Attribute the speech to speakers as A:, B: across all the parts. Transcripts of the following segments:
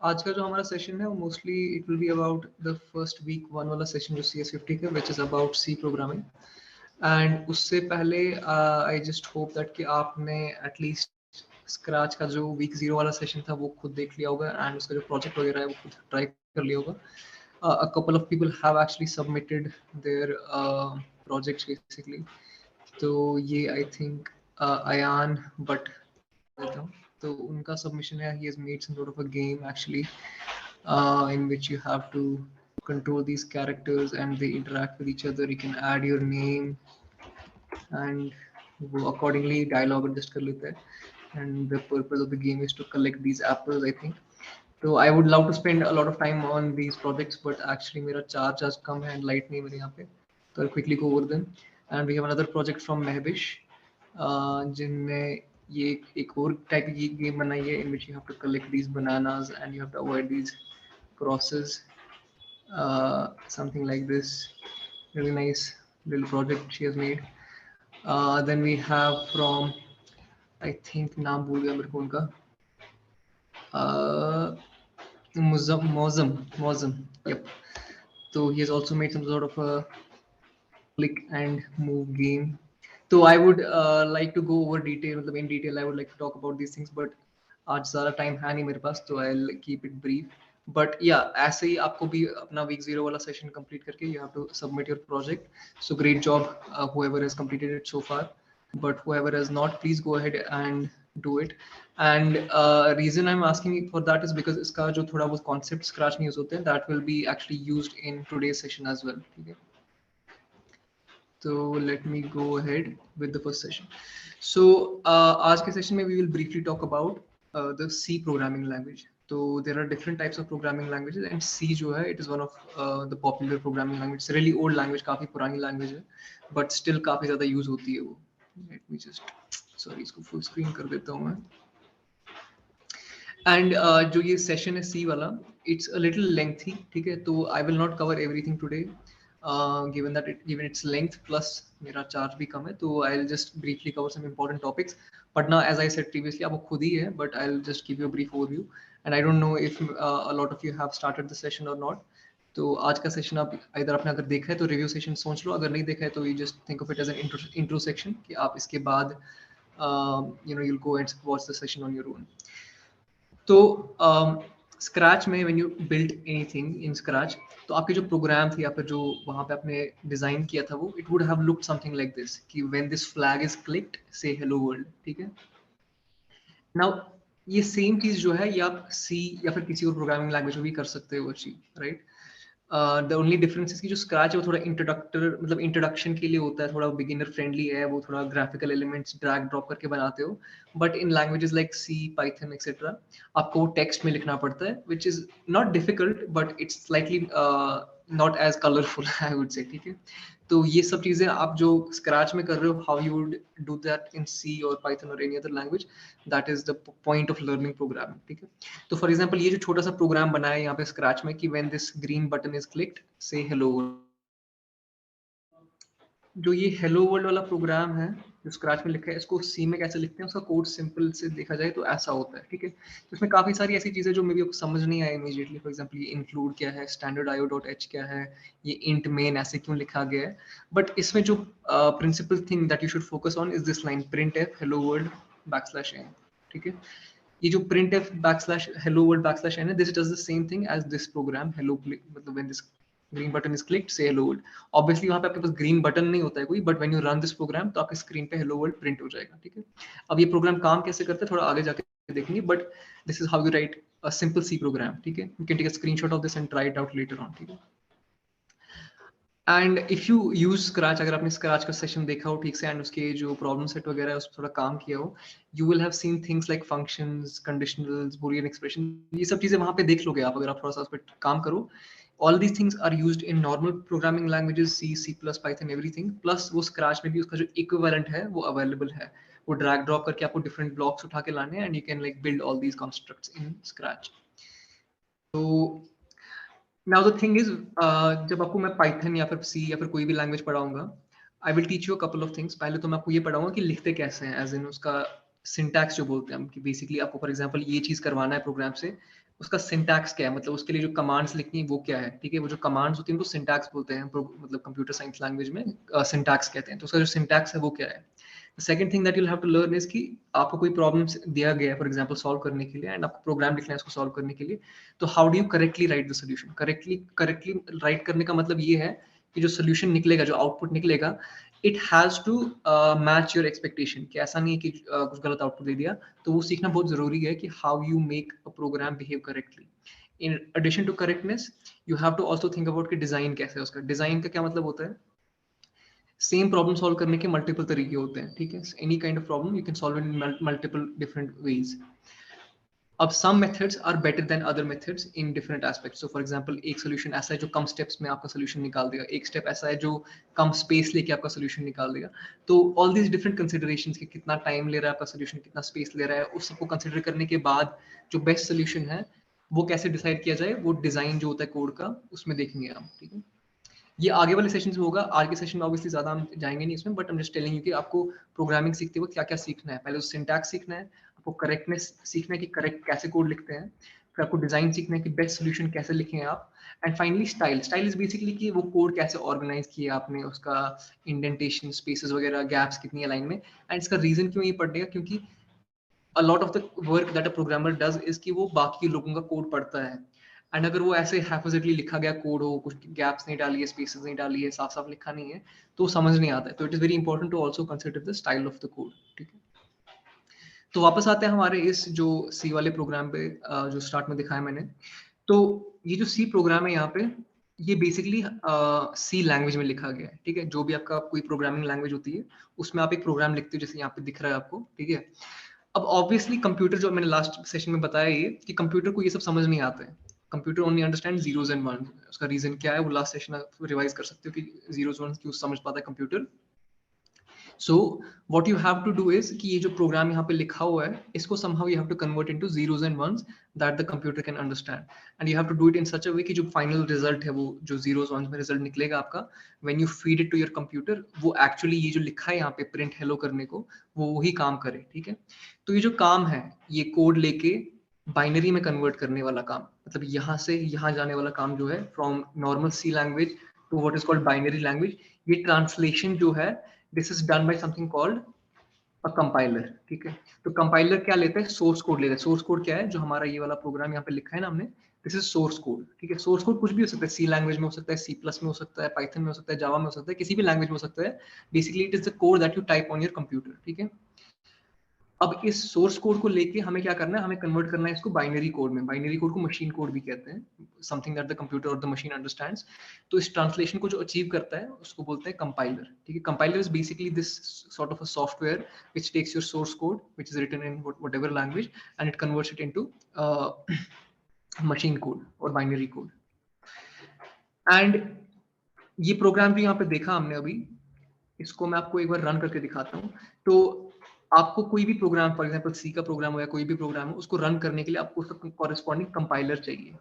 A: आज का जो हमारा सेशन है वो mostly it will be about the first week one वाला सेशन जो CS50 का which is about C programming. And उससे पहले आई जस्ट होप दैट कि आपने एटलीस्ट स्क्रैच का जो वीक 0 वाला सेशन था वो खुद देख लिया होगा एंड उसका जो प्रोजेक्ट वगैरह है वो खुद ट्राई कर लिया होगा। A couple of people have actually submitted their projects basically. तो ये आई थिंक अयान बट देता हूँ। तो उनका सबमिशन है, he has made some sort of a game actually in which you have to control these characters and they interact with each other. You can add your name and वो accordingly dialogue adjust कर लेता है and the purpose of the game is to collect these apples I think. So I would love to spend a lot of time on these projects but actually मेरा charge आज कम है and light नहीं है मेरे यहाँ पे, तो I'll quickly go over them. And we have another project from Mehbish जिनने ये एक और टाइप की गेम बनाई है in which you have to collect these bananas and you have to avoid these crosses, something like this. Really nice little project she has made. Then we have from I think नाम भूल गया मेरे को उनका, Mozam, yep. So he has also made some sort of a click and move game. So I would like to go over detail, the main detail. I would like to talk about these things, but आज ज़्यादा time है नहीं मेरे पास, तो I'll keep it brief. But yeah, ऐसे ही आपको भी अपना week 0 वाला session complete करके you have to submit your project. So great job, whoever has completed it so far. But whoever has not, please go ahead and do it. And reason I'm asking for that is because इसका जो थोड़ा वो concept scratch में use होते हैं, that will be actually used in today's session as well. ठीक है? So let me go ahead with the first session. So आज के session में we will briefly talk about the C programming language. So there are different types of programming languages and C जो है it is one of the popular programming language. It's a really old language, काफी पुरानी language है, but still काफी ज़्यादा use होती है वो. Let me just sorry इसको full screen कर देता हूँ मैं. And जो ये session है C वाला, it's a little lengthy, ठीक है? तो I will not cover everything today. Given its length plus मेरा charge भी कम है, तो I'll just briefly cover some important topics. But now, as I said previously, आपको खुद ही है, but I'll just give you a brief overview. And I don't know if a lot of you have started the session or not. तो आज का session आप इधर आपने अगर देखा है तो रिव्यू सेशन सोच लो, अगर नहीं देखा है तो you just think of it as an intro section कि आप इसके बाद you'll go and watch the session on your own. तो स्क्रैच में when you build anything in scratch, तो आपके जो प्रोग्राम थे या फिर जो वहां पे आपने डिजाइन किया था वो it would have looked something like this कि when this flag is clicked say hello world, ठीक है? नाउ ये सेम चीज जो है ये आप सी या फिर किसी और प्रोग्रामिंग लैंग्वेज में भी कर सकते हो achieve, right? The only difference इसकी जो स्क्रैच है वो थोड़ा इंट्रोडक्टर मतलब इंट्रोडक्शन के लिए होता है, थोड़ा बिगिनर फ्रेंडली है, वो थोड़ा ग्राफिकल एलिमेंट्स ड्रैग ड्रॉप करके बनाते हो. But in languages like C, Python etcetera आपको वो टेक्स्ट में लिखना पड़ता है, which is not difficult but it's slightly not as colourful I would say, ठीक है? तो ये सब चीजें आप जो स्क्रैच में कर रहे हो, how you would do that in C और पाइथन और any other language, that is the point of learning programming, ठीक है? तो फॉर एग्जाम्पल ये जो छोटा सा प्रोग्राम बनाया है यहाँ पे स्क्रैच में कि when this green button is clicked say hello, जो ये हेलो वर्ल्ड वाला प्रोग्राम है जो स्क्रैच में लिखा है, इसको सी में कैसे लिखते हैं, उसका कोड सिंपल से देखा जाए तो ऐसा होता है, ठीक है? तो इसमें काफी सारी ऐसी चीजें जो मे बी आपको समझ नहीं आए इमीडिएटली. फॉर एग्जांपल ये इंक्लूड क्या है, स्टैंडर्ड io.h क्या है, ये इंट मेन ऐसे क्यों लिखा गया है. बट इसमें जो principal thing that you should focus on is this line printf hello world \n, ठीक है? ये जो printf \hello world \n है, this does the same thing as this program hello, मतलब when this green button is clicked say hello world. Obviously वहाँ पे आपके पास green button नहीं होता है कोई, but when you run this program तो आपके screen पे hello world print हो जाएगा, ठीक है? अब ये प्रोग्राम काम कैसे करता है थोड़ा आगे जाके देखेंगे, but this is how you write a simple C program, ठीक है? You can take a screenshot of this and try it out later on, ठीक है? And if you use scratch, अगर आपने स्क्रैच का सेशन देखा हो ठीक से एंड उसके जो प्रॉब्लम सेट वगैरह है उस पर थोड़ा काम किया हो, you will have seen things like functions, conditionals, Boolean expression, ये सब चीजें वहां पे देख लोगे आप अगर आप थोड़ा सा उस पर काम करो. All these things are used in normal programming languages C, C plus, Python, everything. Plus वो स्क्रैच में भी उसका जो इक्विवेलेंट है वो अवेलेबल है. वो ड्रैग ड्रॉप करके आपको डिफरेंट ब्लॉक्स उठा के लाने हैं and you can like build all these constructs in scratch. तो नाउ द थिंग इज, जब आपको मैं पाइथन या फिर सी या फिर कोई भी लैंग्वेज पढ़ाऊंगा, I will teach you a couple of things. पहले तो मैं आपको ये पढ़ाऊंगा कि लिखते कैसे हैं, एज इन उसका सिंटैक्स जो बोलते हैं हम, कि बेसिकली आपको फॉर एग्जांपल ये चीज करवाना है प्रोग्राम से, उसका सिंटैक्स क्या है, मतलब उसके लिए जो कमांड्स लिखनी है वो क्या है, ठीक है। वो जो कमांड्स होती हैं उनको सिंटैक्स बोलते हैं, मतलब कंप्यूटर साइंस लैंग्वेज में सिंटैक्स कहते हैं। तो उसका जो सिंटैक्स है वो क्या है। The second thing that you have to learn is कि आपको कोई प्रॉब्लम दिया गया है फॉर एग्जांपल सॉल्व करने के लिए, एंड आपको प्रोग्राम लिखना है उसको सॉल्व करने के लिए। तो how do you correctly right the solution. Correctly right करने का मतलब ये है कि जो सोल्यूशन निकलेगा, जो आउटपुट निकलेगा, it has to match your expectation, कि ऐसा नहीं है कि कुछ गलत आउटपुट दे दिया। तो वो सीखना बहुत जरूरी है कि how you make a program behave correctly. In addition to correctness you have to also think about कि डिजाइन कैसे है उसका। डिजाइन का क्या मतलब होता है, सेम प्रॉब्लम सॉल्व करने के मल्टीपल तरीके होते हैं, ठीक है। Any kind of problem you can solve in multiple different ways. अब some methods are better than other methods in different aspects. So for example एक सोल्यूशन ऐसा है जो कम स्टेप्स में आपका सोल्यूशन निकाल देगा, एक स्टेप ऐसा है जो कम स्पेस लेके आपका सोल्यूशन निकाल देगा। तो ऑल दीज डिफरेंट कंसिडरेशंस कि कितना टाइम ले रहा है आपका सोल्यूशन, कितना स्पेस ले रहा है, उस सबको कंसिडर करने के बाद जो बेस्ट सोल्यूशन है वो कैसे डिसाइड किया जाए, वो डिजाइन जो होता है कोड का उसमें देखेंगे आप, ठीक है। ये आगे वाले सेशन में होगा, आज के सेशन में ऑब्वियसली ज्यादा हम जाएंगे नहीं इसमें, but I am just telling you कि आपको प्रोग्रामिंग सीखते वक्त क्या क्या सीखना है। पहले सिंटैक्स सीखना है, आपको करेक्टनेस सीखना है कि करेक्ट कैसे कोड लिखते हैं, फिर आपको डिजाइन सीखना है कि बेस्ट सोल्यूशन कैसे लिखें आप, and finally style. Style is basically कि वो कोड कैसे ऑर्गेनाइज किया आपने, उसका इंडेंटेशन, स्पेसेस वगैरह, गैप्स कितनी है लाइन में। एंड इसका रीजन क्यों ये पढ़ने का, क्योंकि a lot of the work that a programmer does is कि वो बाकी लोगों का कोड पढ़ता है, एंड अगर वो ऐसे हैफिजटली लिखा गया कोड हो, कुछ गैप्स नहीं डाली है, स्पेसेस नहीं डाली है, साफ साफ लिखा नहीं है, तो समझ नहीं आता है। तो it is very important to also consider the style of the code, ठीक है। तो वापस आते हैं हमारे इस जो सी वाले प्रोग्राम पे, जो स्टार्ट में दिखाया मैंने। तो ये जो सी प्रोग्राम है यहाँ पे, ये बेसिकली सी लैंग्वेज में लिखा गया है, ठीक है। जो भी आपका कोई प्रोग्रामिंग लैंग्वेज होती है उसमें आप एक प्रोग्राम लिखते हो, जैसे यहाँ पे दिख रहा है आपको, ठीक है। अब ऑब्वियसली कंप्यूटर, जो मैंने लास्ट सेशन में बताया ये कि कंप्यूटर को ये सब समझ नहीं आता है। Computer only understand zeros and one. उसका रीजन क्या है वो लास्ट सेशन आप रिवाइज कर सकते हो कि जीरोस वन क्यों समझ पाता है computer. So what you have to do is कि ये जो प्रोग्राम यहाँ पे लिखा हुआ है इसको somehow you have to convert into zeros and ones that the computer can understand, and you have to do it in such a way कि जो फाइनल रिजल्ट है, वो जो zeros ones में रिजल्ट निकलेगा आपका, when you feed it to your computer, वो actually ये जो लिखा है यहाँ पे प्रिंट हेलो करने को, वो वही काम करे, ठीक है। तो ये जो काम है, ये कोड लेके बाइनरी में कन्वर्ट करने वाला काम, मतलब यहाँ से यहाँ जाने वाला काम जो है, from normal C language to what is called binary language, ये ट्रांसलेशन जो है, this is done by something called a compiler, ठीक है। तो कंपाइलर क्या लेता है, सोर्स कोड लेता है। सोर्स कोड क्या है, जो हमारा ये वाला प्रोग्राम यहाँ पे लिखा है ना हमने, दिस इज सोर्स कोड, ठीक है। सोर्स कोड कुछ भी हो सकता है, सी लैंग्वेज में हो सकता है, सी प्लस में हो सकता है, पाइथन में हो सकता है, जावा में हो सकता है, किसी भी लैंग्वेज में हो सकता है। Basically it is the code that you type on your computer, ठीक है। अब इस सोर्स कोड को लेके हमें क्या करना है, हमें कन्वर्ट करना है इसको बाइनरी कोड में। बाइनरी कोड को मशीन कोड भी कहते हैं, समथिंग दैट द कंप्यूटर और द मशीन अंडरस्टैंड्स। तो इस ट्रांसलेशन को जो अचीव करता है उसको बोलते हैं कंपाइलर, ठीक है। Compiler is basically this sort of a software which takes your source code which is written in whatever language and it converts it into machine code और बाइनरी कोड। एंड ये program भी यहाँ पे देखा हमने अभी, इसको मैं आपको एक बार रन करके दिखाता हूँ। तो आपको कोई भी प्रोग्राम, फॉर एग्जांपल सी का प्रोग्राम हो या कोई भी प्रोग्राम हो, उसको रन करने के लिए आपको उसका कॉरेस्पॉन्डिंग कंपाइलर चाहिए।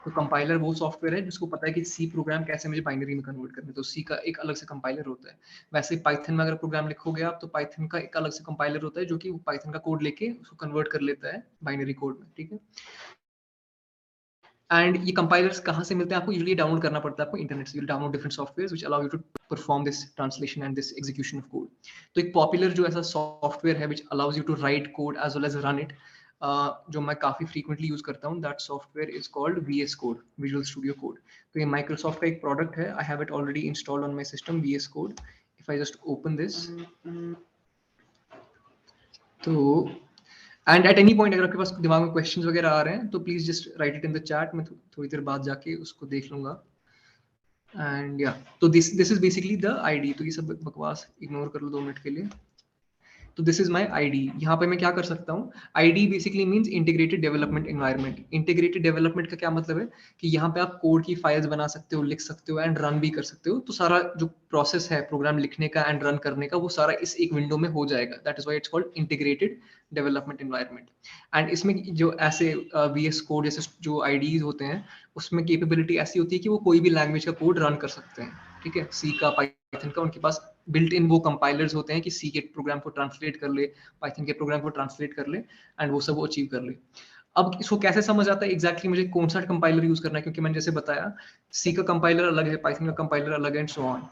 A: तो कंपाइलर वो सॉफ्टवेयर है जिसको पता है कि सी प्रोग्राम कैसे मुझे बाइनरी में कन्वर्ट करना है, तो सी का एक अलग से कंपाइलर होता है। वैसे पाइथन में अगर प्रोग्राम लिखोगे आप, तो पाइथन का एक अलग से कंपाइलर होता है जो कि पाइथन का कोड लेके उसको कन्वर्ट कर लेता है बाइनरी कोड में, ठीक है। एंड ये कंपाइलर्स कहाँ से मिलते हैं, आपको यूजुअली डाउनलोड करना पड़ता है आपको इंटरनेट से। Download different softwares which allow you to perform this translation and this execution of code. तो एक पॉपुलर जो ऐसा सॉफ्टवेयर है which allows you to write code as well as run it, जो मैं काफी फ्रीक्वेंटली यूज करता हूँ, that software is called VS code, visual studio code. तो ये माइक्रोसॉफ्ट का एक प्रोडक्ट है, I have it already installed on my system, VS code. If I just open this, तो एंड एट एनी पॉइंट अगर आपके पास दिमाग में क्वेश्चंस वगैरह आ रहे हैं तो please just right it in the chat, मैं थोड़ी देर बाद जाके उसको देख लूंगा। एंड या तो this is basically the ID. तो ये सब बकवास इग्नोर कर लो 2 मिनट के लिए। तो दिस इज माय आईडी। यहाँ पे मैं क्या कर सकता हूँ, ID basically means integrated development environment. Integrated development का क्या मतलब है कि यहाँ पे आप कोड की फाइल्स बना सकते हो, लिख सकते हो एंड रन भी कर सकते हो। तो सारा जो प्रोसेस है प्रोग्राम लिखने का एंड रन करने का, वो सारा इस एक विंडो में हो जाएगा। That is why it's called integrated development environment. And इसमें जो ऐसे VS कोड जैसे जो आईडीज होते हैं, उसमें कैपेबिलिटी ऐसी होती है कि वो कोई भी लैंग्वेज का कोड रन कर सकते हैं, ठीक है। सी का, पाइथन का, उनके पास बिल्ट इन वो कंपाइलर्स होते हैं कि सी के प्रोग्राम को ट्रांसलेट कर ले, पाइथन के प्रोग्राम को ट्रांसलेट कर ले एंड वो सब वो अचीव कर ले। अब इसको कैसे समझ आता है एग्जैक्टली मुझे कौन सा कंपाइलर यूज करना है, क्योंकि मैंने जैसे बताया सी का कंपाइलर अलग है, पाइथन का कंपाइलर अलग है एंड सो ऑन।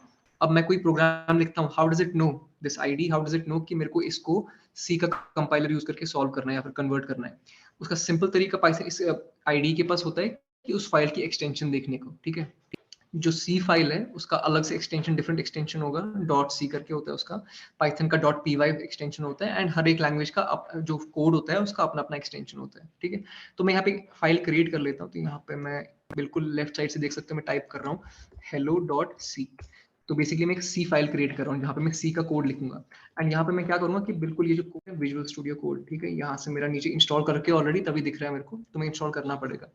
A: अब मैं कोई प्रोग्राम लिखता हूँ, how does it know this ID, how does it know कि मेरे को इसको सी का कंपाइलर यूज करके सॉल्व करना है या फिर कन्वर्ट करना है। उसका सिंपल तरीका पाइथन इस आईडी के पास होता है कि उस फाइल की एक्सटेंशन देखने को, ठीक है। जो सी फाइल है उसका अलग से एक्सटेंशन, डिफरेंट एक्सटेंशन होगा, डॉट सी करके होता है उसका। पाइथन का डॉट पी वाई एक्सटेंशन होता है एंड हर एक लैंग्वेज का जो कोड होता है उसका अपना अपना एक्सटेंशन होता है, ठीक है। तो मैं यहाँ पे फाइल क्रिएट कर लेता हूँ। तो यहाँ पे मैं बिल्कुल लेफ्ट साइड से देख सकते हो मैं टाइप कर रहा हूँ hello डॉट सी। तो बेसिकली मैं एक सी फाइल क्रिएट कर रहा हूँ जहाँ पे मैं सी का कोड लिखूंगा। एंड यहाँ पे मैं क्या करूंगा कि बिल्कुल ये जो कोड है विजुअल स्टूडियो कोड, ठीक है, यहाँ से मेरा नीचे इंस्टॉल करके ऑलरेडी तभी दिख रहा है मेरे को, तो मैं इंस्टॉल करना पड़ेगा।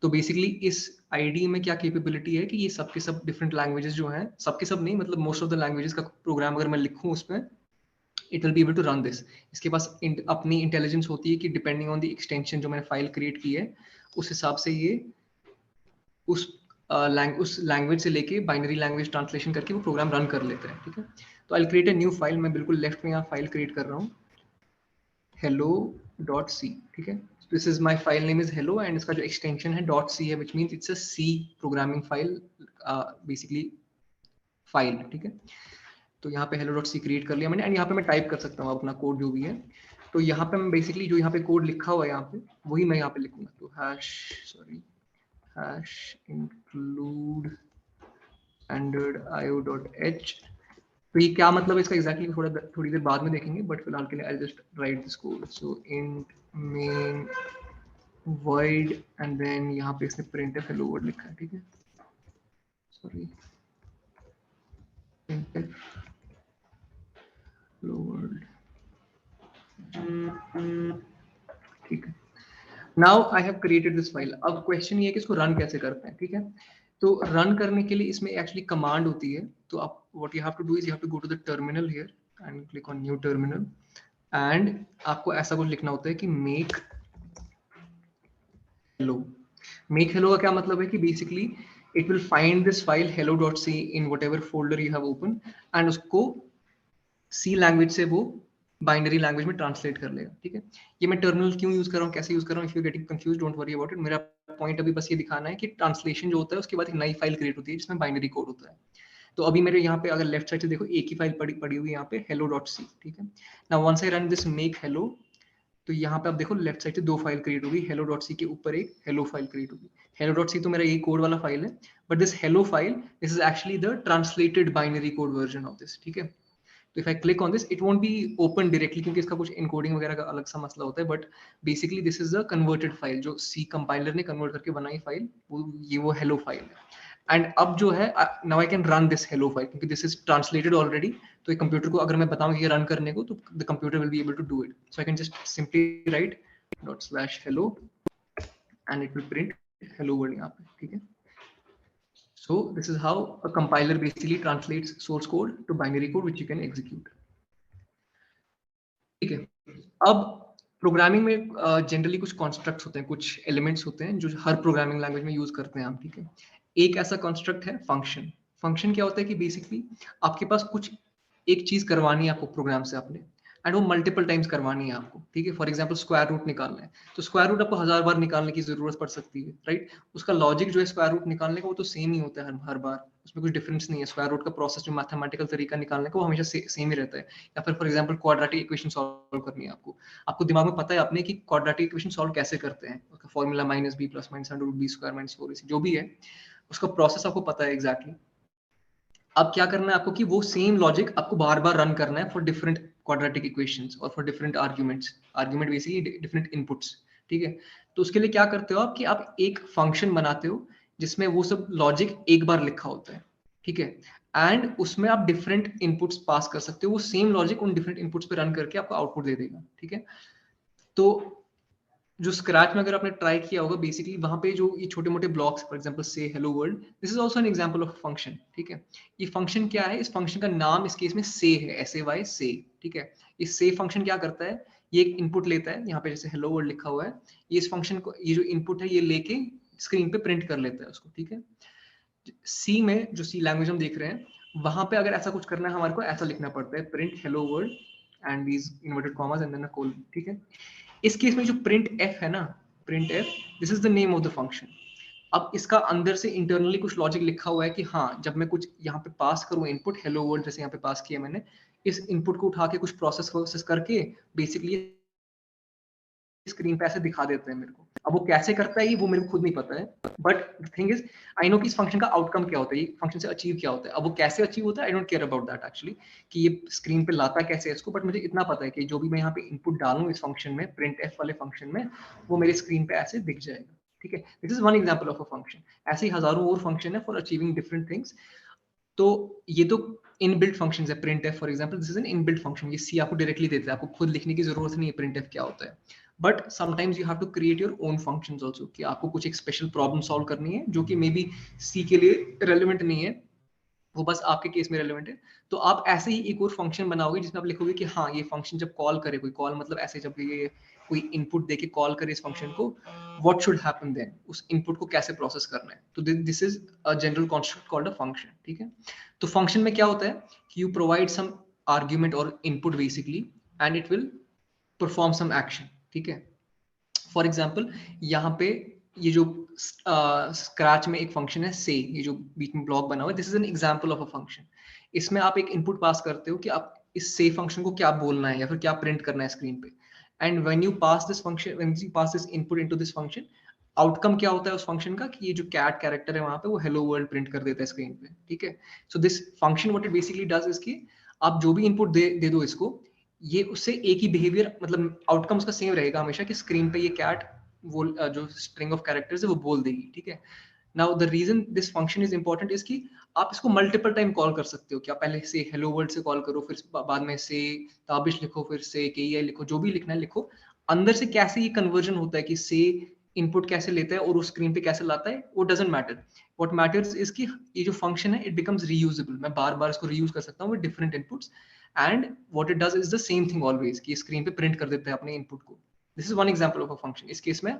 A: तो बेसिकली इस आईडी में क्या कैपेबिलिटी है कि ये सबके सब डिफरेंट लैंग्वेजेस जो हैं, सबके सब नहीं मतलब मोस्ट ऑफ द लैंग्वेजेस का प्रोग्राम अगर मैं लिखूं उसमें, it will be able to run this. इसके पास अपनी इंटेलिजेंस होती है कि डिपेंडिंग ऑन द एक्सटेंशन जो मैंने फाइल क्रिएट की है उस हिसाब से ये उस उस लैंग्वेज से लेके बाइनरी लैंग्वेज ट्रांसलेशन करके वो प्रोग्राम रन कर लेता है, ठीक है। तो I create a new file, मैं बिल्कुल लेफ्ट में यहाँ फाइल क्रिएट कर रहा हूँ hello.c, ठीक है। This is my file name is hello and इसका जो एक्सटेंशन है .c है, which means it's a C programming file, basically file, ठीक है। तो यहाँ पे hello.c क्रिएट कर लिया मैंने एंड यहाँ पे मैं टाइप कर सकता हूँ अपना कोड जो भी है। तो यहाँ पे मैं बेसिकली जो यहाँ पे कोड लिखा हुआ है यहाँ पे वही मैं यहाँ पे लिखूंगा। तो hash include standard io.h। तो ये क्या मतलब है इसका एग्जैक्टली थोड़ी देर बाद में देखेंगे, बट फिलहाल के लिए I just write this code. So int main void and then यहाँ पे इसने printf hello world लिखा है, ठीक है। सॉरी, printf hello world, ठीक है। Now I have created this file. अब क्वेश्चन ये है कि इसको रन कैसे करते हैं, ठीक है। तो रन करने के लिए इसमें एक्चुअली कमांड होती है। तो आप what you have to do is you have to go to the terminal here and click on new terminal and आपको ऐसा कुछ लिखना होता है कि मेक हेलो। मेक हेलो का क्या मतलब है कि basically it will find this file hello.c in whatever folder you have open and उसको सी लैंग्वेज से वो बाइनरी लैंग्वेज में ट्रांसलेट कर लेगा, ठीक है। ये मैं टर्मिनल क्यों यूज कर रहा हूँ, कैसे यूज कर रहा हूँ, if you getting confuse don't worry about it. मेरा पॉइंट अभी बस ये दिखाना है कि ट्रांसलेशन जो होता है उसके बाद एक नई फाइल क्रिएट होती है जिसमें बाइनरी कोड होता है। तो अभी मेरे यहाँ पे अगर लेफ्ट साइड से देखो एक ही फाइल पड़ी हुई है यहाँ पे hello.c, ठीक है। Now once I run this make hello, तो यहाँ पे आप देखो लेफ्ट साइड से दो फाइल क्रिएट होगी, hello.c के ऊपर एक हेलो फाइल क्रिएट होगी। hello.c तो मेरा यही कोड वाला फाइल है, but this hello file this is actually the translated binary code version of this, ठीक है। तो if I click on this it won't be open directly क्योंकि इसका कुछ इनकोडिंग वगैरह का अलग सा मसला होता है, but basically this is the converted file जो सी कंपाइलर ने कन्वर्ट करके बनाई फाइल, वो हेलो फाइल है। एंड अब जो है now I can run this hello file क्योंकि दिस इज ट्रांसलेटेड ऑलरेडी। तो एक कंप्यूटर को अगर मैं बताऊं कि रन करने को तो the computer will be able to do it. So I can just simply write ./hello and it will print hello word यहाँ पे, ठीक है। So this is how a compiler basically translates source code to binary code which you can execute. ठीक है। अब programming में generally कुछ constructs होते हैं, कुछ एलिमेंट्स होते हैं जो हर प्रोग्रामिंग लैंग्वेज में यूज करते हैं हम, ठीक है। एक ऐसा कॉन्स्ट्रक्ट है फंक्शन। फंक्शन क्या होता है कि बेसिकली आपके पास कुछ एक चीज करवानी है आपको प्रोग्राम से आपने, एंड वो मल्टीपल टाइम्स करवानी है आपको, ठीक है। फॉर एग्जांपल स्क्वायर रूट निकालना है, तो स्क्वायर रूट आपको 1000 बार निकालने की जरूरत पड़ सकती है, राइट। उसका लॉजिक जो है स्क्वायर रूट निकालने का वो तो सेम ही होता है हर बार, उसमें कुछ डिफरेंस नहीं है। स्क्वायर रूट का प्रोसेस जो मैथमेटिकल तरीका निकालने का वो हमेशा सेम ही रहता है। या फिर for example quadratic equation solve करनी है आपको, आपको दिमाग में पता है आपने कि क्वाड्रेटिक इक्वेशन सॉल्व कैसे करते हैं, उसका फॉर्मूला -b + -√b² - 4ac जो भी है उसका प्रोसेस आपको पता है एग्जैक्टली। अब क्या करना है आपको कि वो सेम लॉजिक आपको बार बार रन करना है फॉर डिफरेंट क्वाड्रेटिक इक्वेशंस और for different arguments. Argument basically different inputs, ठीक है। तो उसके लिए क्या करते हो आप कि आप एक फंक्शन बनाते हो जिसमें वो सब लॉजिक एक बार लिखा होता है, ठीक है। एंड उसमें आप डिफरेंट इनपुट्स पास कर सकते हो, वो सेम लॉजिक उन डिफरेंट इनपुट्स पे रन करके आपको आउटपुट दे देगा, ठीक है। तो जो स्क्रैच में अगर आपने ट्राई किया होगा बेसिकली वहां पे जो ये छोटे मोटे ब्लॉक्स फॉर एग्जांपल से hello world, this is also an example of function, ठीक है। ये फंक्शन क्या है, इस फंक्शन का नाम इस केस में से है, SAY से, ठीक है। इस से फंक्शन क्या करता है, ये एक इनपुट लेता है, यहाँ पे जैसे हेलो वर्ल्ड लिखा हुआ है, ये इस फंक्शन को ये जो इनपुट है ये लेके स्क्रीन पे प्रिंट कर लेता है उसको, ठीक है। सी में जो सी लैंग्वेज हम देख रहे हैं वहां पे अगर ऐसा कुछ करना है हमारे को ऐसा लिखना पड़ता है print hello world and these inverted commas and then a colon, ठीक है। इस केस में जो प्रिंट एफ है ना, print F, this is the name of the function. अब इसका अंदर से इंटरनली कुछ लॉजिक लिखा हुआ है कि हाँ जब मैं कुछ यहाँ पे पास करूँ इनपुट, हेलो वर्ल्ड जैसे यहाँ पे पास किया मैंने, इस इनपुट को उठा के कुछ प्रोसेस करके बेसिकली स्क्रीन पे ऐसे दिखा देते हैं मेरे को। अब वो कैसे करता है ये वो मेरे को खुद नहीं पता है, but thing is I know कि इस फंक्शन का आउटकम क्या होता है, ये फंक्शन से अचीव क्या होता है। अब वो कैसे अचीव होता है I don't care about that actually, कि ये स्क्रीन पे लाता कैसे है इसको, बट मुझे इतना पता है कि जो भी मैं यहाँ पे इनपुट डालूं इस फंक्शन में, प्रिंट एफ वाले फंक्शन में, वो मेरे स्क्रीन पे ऐसे दिख जाएगा। ठीक है, this is one example of a function. ऐसे ही हजारों और फंक्शन है फॉर अचीविंग डिफरेंट थिंग्स। तो ये तो इनबिल्ट फंक्शंस है। Print F for example, this is N inbuilt function, ये सी आपको डायरेक्टली देता है, आपको खुद लिखने की जरूरत नहीं है प्रिंट एफ क्या होता है। But sometimes you have to create your own functions also, कि आपको कुछ एक स्पेशल प्रॉब्लम सॉल्व करनी है जो कि मे बी सी के लिए रेलेवेंट नहीं है, वो बस आपके केस में रेलेवेंट है। तो आप ऐसे ही एक और फंक्शन बनाओगे जिसमें आप लिखोगे कि हाँ ये फंक्शन जब कॉल करे, कोई कॉल मतलब ऐसे जब ये कोई इनपुट देके कॉल करे इस फंक्शन को, व्हाट शुड हैपन देन, उस इनपुट को कैसे प्रोसेस करना है। तो this is a general concept called a function. ठीक है, तो फंक्शन में क्या होता है कि यू प्रोवाइड सम आर्ग्यूमेंट और input basically, and it will perform some action. ठीक है, फॉर एग्जाम्पल यहाँ पे ये जो स्क्रैच में एक फंक्शन है से, ये जो बीच में ब्लॉक बना हुआ है, this is an example of a function. इसमें आप एक इनपुट पास करते हो कि आप इस से फंक्शन को क्या बोलना है या फिर क्या प्रिंट करना है स्क्रीन पे, and when you pass this function, when you pass this input into this function, outcome क्या होता है उस फंक्शन का कि ये जो कैट कैरेक्टर है वहां पे वो हेलो वर्ल्ड प्रिंट कर देता है स्क्रीन पे। ठीक है, so this function what it basically does is कि आप जो भी इनपुट दे दो इसको, ये उससे एक ही बिहेवियर, मतलब आउटकम उसका सेम रहेगा हमेशा, कि स्क्रीन पे ये कैट वो जो स्ट्रिंग ऑफ कैरेक्टर्स है वो बोल देगी। ठीक है, now the reason this function is important is कि आप इसको मल्टीपल टाइम कॉल कर सकते हो, कि आप पहले से हेलो वर्ल्ड से कॉल करो, फिर बाद में से ताबिश लिखो, फिर से के लिखो, जो भी लिखना है लिखो। अंदर से कैसे ये कन्वर्जन होता है कि से इनपुट कैसे लेता है और उस स्क्रीन पे कैसे लाता है, वो doesn't matter. What matters is कि ये जो फंक्शन है इट बिकम्स रीयूजेबल, मैं बार बार इसको रीयूज कर सकता हूँ with different inputs, and what it does is the same thing always, कि स्क्रीन पे प्रिंट कर देता है अपने इनपुट को। This is one example of a function, इस केस में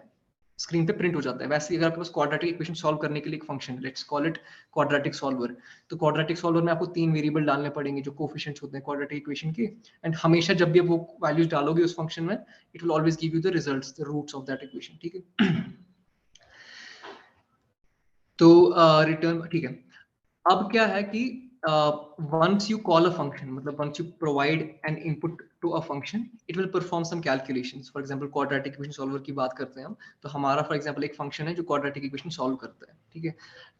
A: स्क्रीन पे प्रिंट हो जाता है। वैसे अगर आपके पास क्वाड्रेटिक इक्वेशन सॉल्व करने के लिए एक function, let's call it quadratic solver, तो क्वाड्रेटिक सॉल्वर में आपको 3 वेरिएबल डालने पड़ेंगे जो कोफिशिएंट्स होते हैं क्वाड्रेटिक इक्वेशन के, एंड हमेशा जब भी वो वैल्यूज डालोगे उस फंक्शन में, it will always give you the results, the roots of that equation. ठीक है, तो रिटर्न ठीक है। अब क्या है कि once you call a function, मतलब once you provide an input to a function, it will perform some calculations. For example, quadratic equation solver की बात करते हैं हम, तो हमारा for example एक function है जो quadratic equation solve करता है। ठीक है,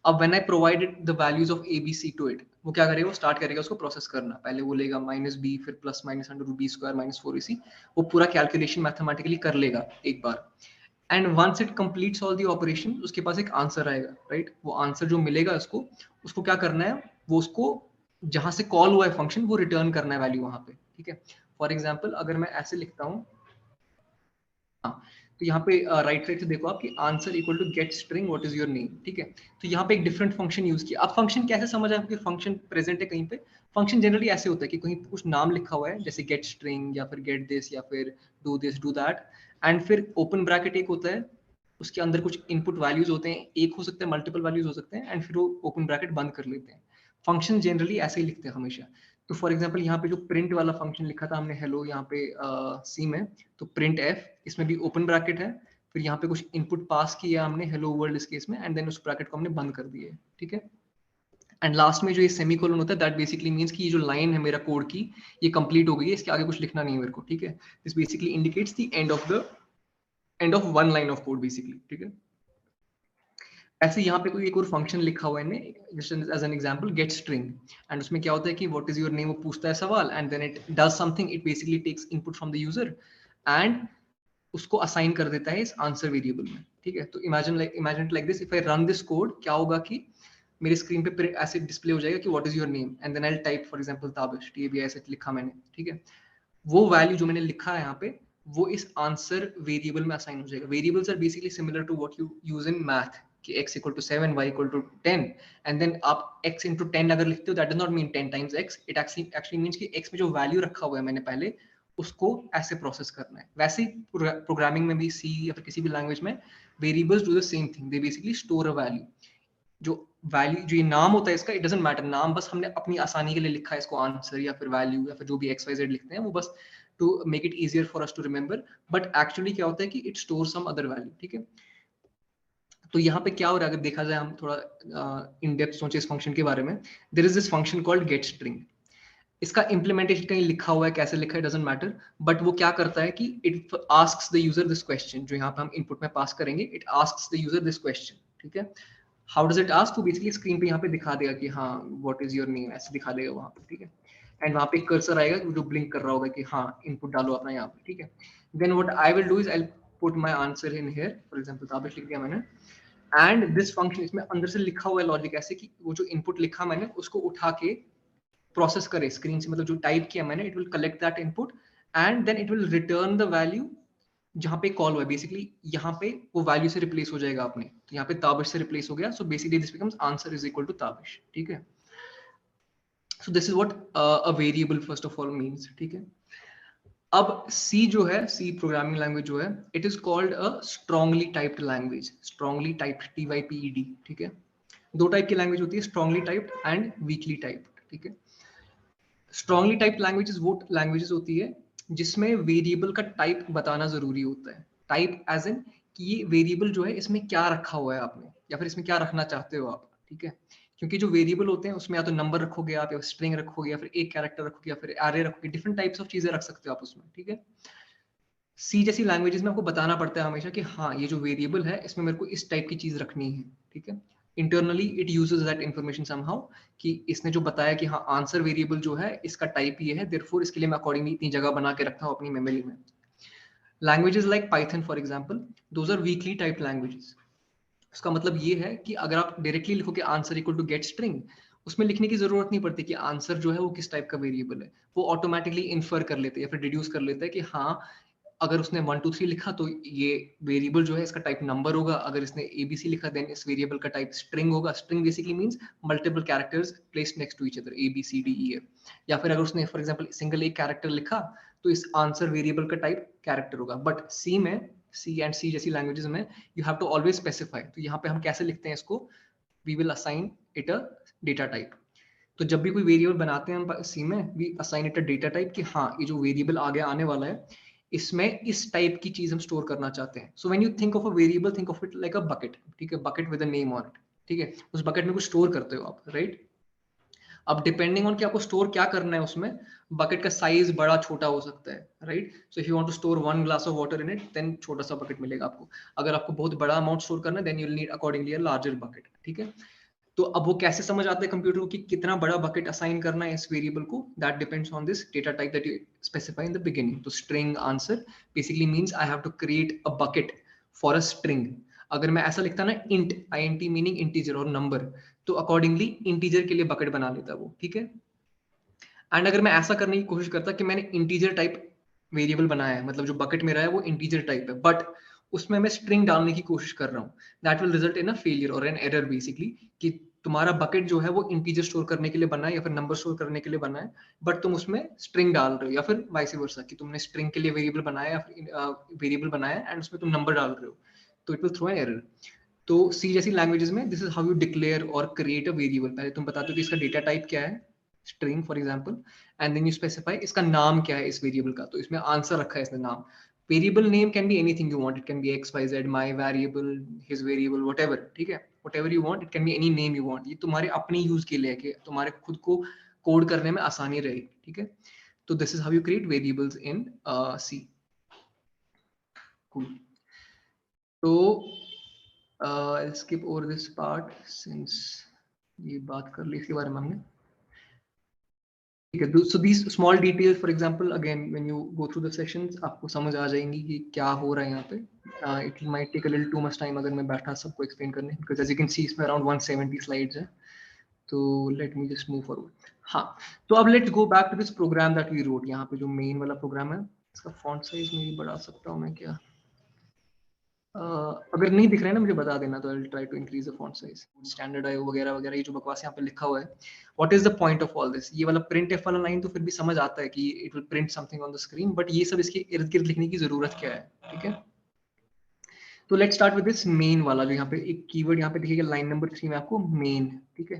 A: अब when I provided the values of a b c to it, वो क्या करेगा, वो स्टार्ट करेगा उसको प्रोसेस करना। पहले वो लेगा -b, फिर plus minus under root B square minus 4ac, वो पूरा कैलकुलेशन मैथमेटिकली कर लेगा एक बार, and once it completes all the operation उसके पास एक आंसर आएगा, राइट। वो आंसर जो मिलेगा उसको उसको क्या करना है, वो उसको जहां से कॉल हुआ है फंक्शन वो रिटर्न करना है वैल्यू वहां पे। ठीक है, फॉर एग्जांपल अगर मैं ऐसे लिखता हूँ, हाँ, तो यहाँ पे राइट साइड से देखो आप कि answer equal to get string what is your name. ठीक है, तो यहाँ पे एक डिफरेंट फंक्शन यूज किया। अब फंक्शन कैसे समझ आए कि फंक्शन प्रेजेंट है कहीं पे। फंक्शन जनरली ऐसे होता है कि कहीं कुछ नाम लिखा हुआ है जैसे गेट स्ट्रिंग या फिर गेट दिस या फिर do this do that, and फिर ओपन ब्रैकेट एक होता है, उसके अंदर कुछ इनपुट वैल्यूज होते हैं, एक हो सकते हैं मल्टीपल वैल्यूज हो सकते हैं, एंड फिर वो ओपन ब्रैकेट बंद कर लेते हैं। फंक्शन जनरली ऐसे ही लिखते हैं हमेशा। तो फॉर एग्जांपल यहाँ पे जो प्रिंट वाला फंक्शन लिखा था हमने हेलो यहाँ पे सी में, तो प्रिंट एफ, इसमें भी ओपन ब्रैकेट है, फिर यहाँ पे कुछ इनपुट पास किया हमने हेलो वर्ल्ड इस केस में, एंड देन उस ब्रैकेट को हमने बंद कर दिया है। ठीक है, एंड लास्ट में जो ये सेमीकोलन होता है दैट बेसिकली मींस कि ये जो लाइन है मेरा कोड की ये कंप्लीट हो गई है, इसके आगे कुछ लिखना नहीं है मेरे को। ठीक है, this basically indicates the end of one line of code basically. ठीक है, ऐसे यहाँ पे कोई एक और फंक्शन लिखा हुआ है just as an example get string, and उसमें क्या होता है कि व्हाट इज योर नेम, वो पूछता है सवाल, and then it does something, it basically takes input from the user and उसको असाइन कर देता है इस आंसर वेरिएबल में। ठीक है, तो imagine like this, if I run this code क्या होगा कि मेरी स्क्रीन पे ऐसे डिस्प्ले हो जाएगा कि what is your name, and then I will type for example Tabish, ये भी ऐसे लिखा मैंने। ठीक है, वो वैल्यू जो मैंने लिखा है यहाँ पे वो इस आंसर वेरिएबल में असाइन हो जाएगा। Variables are basically similar to what you use in math, कि x equal to 7, y equal to 10, and then आप x इंटू 10 अगर लिखते हो that does not mean 10 times x, it actually means कि x में जो वैल्यू रखा हुआ है मैंने पहले उसको ऐसे प्रोसेस करना है। वैसे ही प्रोग्रामिंग में भी सी या फिर किसी भी लैंग्वेज में variables do the same thing, they basically store a value. जो वैल्यू, जो ये नाम होता है इसका, इट डजंट मैटर, नाम बस हमने अपनी आसानी के लिए लिखा है इसको आंसर या फिर वैल्यू या फिर जो भी XYZ लिखते हैं वो बस to make it easier for us to remember, but actually क्या होता है कि it store some other value, ठीक है। तो यहाँ पे क्या हो रहा है, अगर देखा जाए हम थोड़ा इन डेप्थ सोचे इस फंक्शन के बारे में, there is this function called get string. इसका इम्प्लीमेंटेशन कहीं लिखा हुआ है, कैसे लिखा है डजंट मैटर, बट वो क्या करता है कि it asks the user this question, जो यहाँ पे हम इनपुट में पास करेंगे, it asks the user this question, ठीक है। हाउ डज इट आस्क, तो बेसिकली स्क्रीन पे यहाँ पे दिखा देगा कि हाँ व्हाट इज योर नेम, ऐसे दिखा देगा वहाँ पे, ठीक है। एंड वहाँ पे कर्सर आएगा जो ब्लिंक कर रहा होगा कि हाँ इनपुट डालो अपना यहाँ पे, ठीक है। Then what I will do is I put my answer in here, for example Tabish लिख दिया मैंने, एंड दिस फंक्शन, इसमें अंदर से लिखा हुआ है लॉजिक ऐसे कि वो जो इनपुट लिखा मैंने उसको उठा के प्रोसेस करे स्क्रीन से, मतलब जो टाइप किया मैंने, it will collect that input and then it will return the value जहां पे कॉल हुआ है। बेसिकली यहाँ पे वो वैल्यू से रिप्लेस हो जाएगा अपने, तो यहाँ पे ताबिश से रिप्लेस हो गया, so basically this becomes answer is equal to Tabish, ठीक है। So this is what a variable first of all means, ठीक है। अब सी जो है, सी प्रोग्रामिंग लैंग्वेज जो है, it is called a strongly typed language, strongly typed, TYPED, ठीक है। दो टाइप की लैंग्वेज होती है, strongly typed and weekly typed, ठीक है। स्ट्रांगली टाइप्ड लैंग्वेजेस वो लैंग्वेजेस होती है जिसमें वेरिएबल का टाइप बताना जरूरी होता है। टाइप एज इन कि ये वेरिएबल जो है इसमें क्या रखा हुआ है आपने, या फिर इसमें क्या रखना चाहते हो आप, ठीक है। क्योंकि जो वेरिएबल होते हैं उसमें या तो नंबर रखोगे आप, या स्ट्रिंग रखोगे, या फिर एक कैरेक्टर रखोगे, या फिर एरे रखोगे, डिफरेंट टाइप्स ऑफ चीजें रख सकते हो आप उसमें, ठीक है। सी जैसी लैंग्वेजेस में आपको बताना पड़ता है हमेशा कि हाँ ये जो वेरिएबल है इसमें मेरे को इस टाइप की चीज रखनी है, ठीक है। Internally it uses that information somehow, कि इसने जो बताया कि हाँ आंसर वेरिएबल जो है इसका टाइप ये है, देयरफॉर इसके लिए मैं अकॉर्डिंगली इतनी जगह बना के रखता हूँ अपनी मेमोरी में। Languages like Python for example, those are weakly type languages. उसका मतलब ये है कि अगर आप डायरेक्टली लिखोगे answer equal to get string, उसमें लिखने की जरूरत नहीं पड़ती कि आंसर जो है वो किस टाइप का वेरिएबल है, वो ऑटोमेटिकली इन्फर कर लेते हैं या फिर डिड्यूस कर लेते हैं कि हाँ अगर उसने 1 2 3 लिखा तो ये वेरिएबल जो है इसका टाइप नंबर होगा, अगर इसने ABC लिखा देन इस वेरिएबल का टाइप स्ट्रिंग होगा। String basically means multiple characters placed next to each other, ABCDEF। या फिर अगर उसने फॉर एग्जांपल सिंगल एक कैरेक्टर लिखा तो इस आंसर वेरिएबल का टाइप कैरेक्टर होगा। बट सी में, सी एंड सी जैसी लैंग्वेजेस में you have to always specify. तो यहाँ पे हम कैसे लिखते हैं इसको, we will assign it a data type. तो जब भी कोई वेरिएबल बनाते हैं हम सी में, we assign it a data type कि हाँ ये जो वेरिएबल आगे आने वाला है इसमें इस टाइप की चीज हम स्टोर करना चाहते हैं। So when you think of a variable, think of it like a bucket, ठीक है, bucket with a name on it, ठीक है। उस बकेट में कुछ स्टोर करते हो आप, राइट। अब डिपेंडिंग ऑन कि आपको स्टोर क्या करना है उसमें, बकेट का साइज बड़ा छोटा हो सकता है, right. So if you want to store 1 glass of water in it, then छोटा सा बकेट मिलेगा आपको। अगर आपको बहुत बड़ा अमाउंट स्टोर करना है, then you will need accordingly a larger bucket, ठीक है। तो अब वो कैसे समझ आता है कंप्यूटर को कि कितना बड़ा बकेट असाइन करना है इस वेरिएबल को, that depends on this data type that you specify in the beginning. तो string answer basically means I have to create a bucket for a string. अगर मैं ऐसा लिखता ना इंट, INT मीनिंग इंटीजर और नंबर, तो accordingly integer के लिए बकेट बना लेता वो, ठीक है। एंड अगर मैं ऐसा करने की कोशिश करता कि मैंने इंटीजर टाइप वेरिएबल बनाया है, मतलब जो बकेट मेरा है वो इंटीजर टाइप है, बट उसमें मैं स्ट्रिंग डालने की कोशिश कर रहा हूँ, that will result in a failure और एन एरर बेसिकली, कि तुम्हारा बकेट जो है वो इंटीजर स्टोर करने के लिए बना है या फिर नंबर स्टोर करने के लिए बना है, बट तुम उसमें स्ट्रिंग डाल रहे हो, या फिर वाइस वर्सा कि तुमने स्ट्रिंग के लिए वेरिएबल बनाया या फिर वेरिएबल बनाया एंड उसमें तुम नंबर डाल रहे हो, तो it will throw an error. तो सी जैसी लैंग्वेजेस में this is how you declare और क्रिएट अ वेरिएबल। पहले तुम बताते हो कि इसका डेटा टाइप क्या है, string for example, and then you specify इसका नाम क्या है इस वेरिएबल का, तो इसमें आंसर रखा है इसने नाम। Variable name can be anything you want, it can be XYZ, my variable, his variable, whatever, ठीक है, whatever you want, it can be any name you want. ये तुम्हारे अपने यूज के लिए है कि तुम्हारे खुद को कोड करने में आसानी रहेगी, ठीक है। तो this is how you create variables in C. Cool. तो skip over this part since ये बात कर ली इसके बारे में हमने, ठीक है। So these small details, for example again when you go through the sessions आपको समझ आ जाएंगी कि क्या हो रहा है यहाँ पे। It might take a little too much time अगर मैं बैठा सबको एक्सप्लेन करने, because as you can see इसमें अराउंड 170 स्लाइड्स है। तो let me just move forward. हाँ, तो अब let's go back to this program that we wrote. यहाँ पे जो मेन वाला प्रोग्राम है इसका फॉन्ट साइज में भी बढ़ा सकता हूँ मैं क्या? अगर नहीं दिख रहा है ना मुझे बता देना, तो I will try to increase the font size. Standard IO वगैरह वगैरह, ये जो बकवास यहाँ पे लिखा हुआ है, what is the point of all this? ये वाला प्रिंट एफ वाला लाइन तो फिर भी समझ आता है कि it will print something on the screen, but ये सब इसके इर्द गिर्द लिखने की जरूरत क्या है, ठीक है। तो let's start with this main वाला, जो यहाँ पे एक कीवर्ड यहाँ पे दिखेगा लाइन नंबर 3 में आपको, मेन। ठीक है,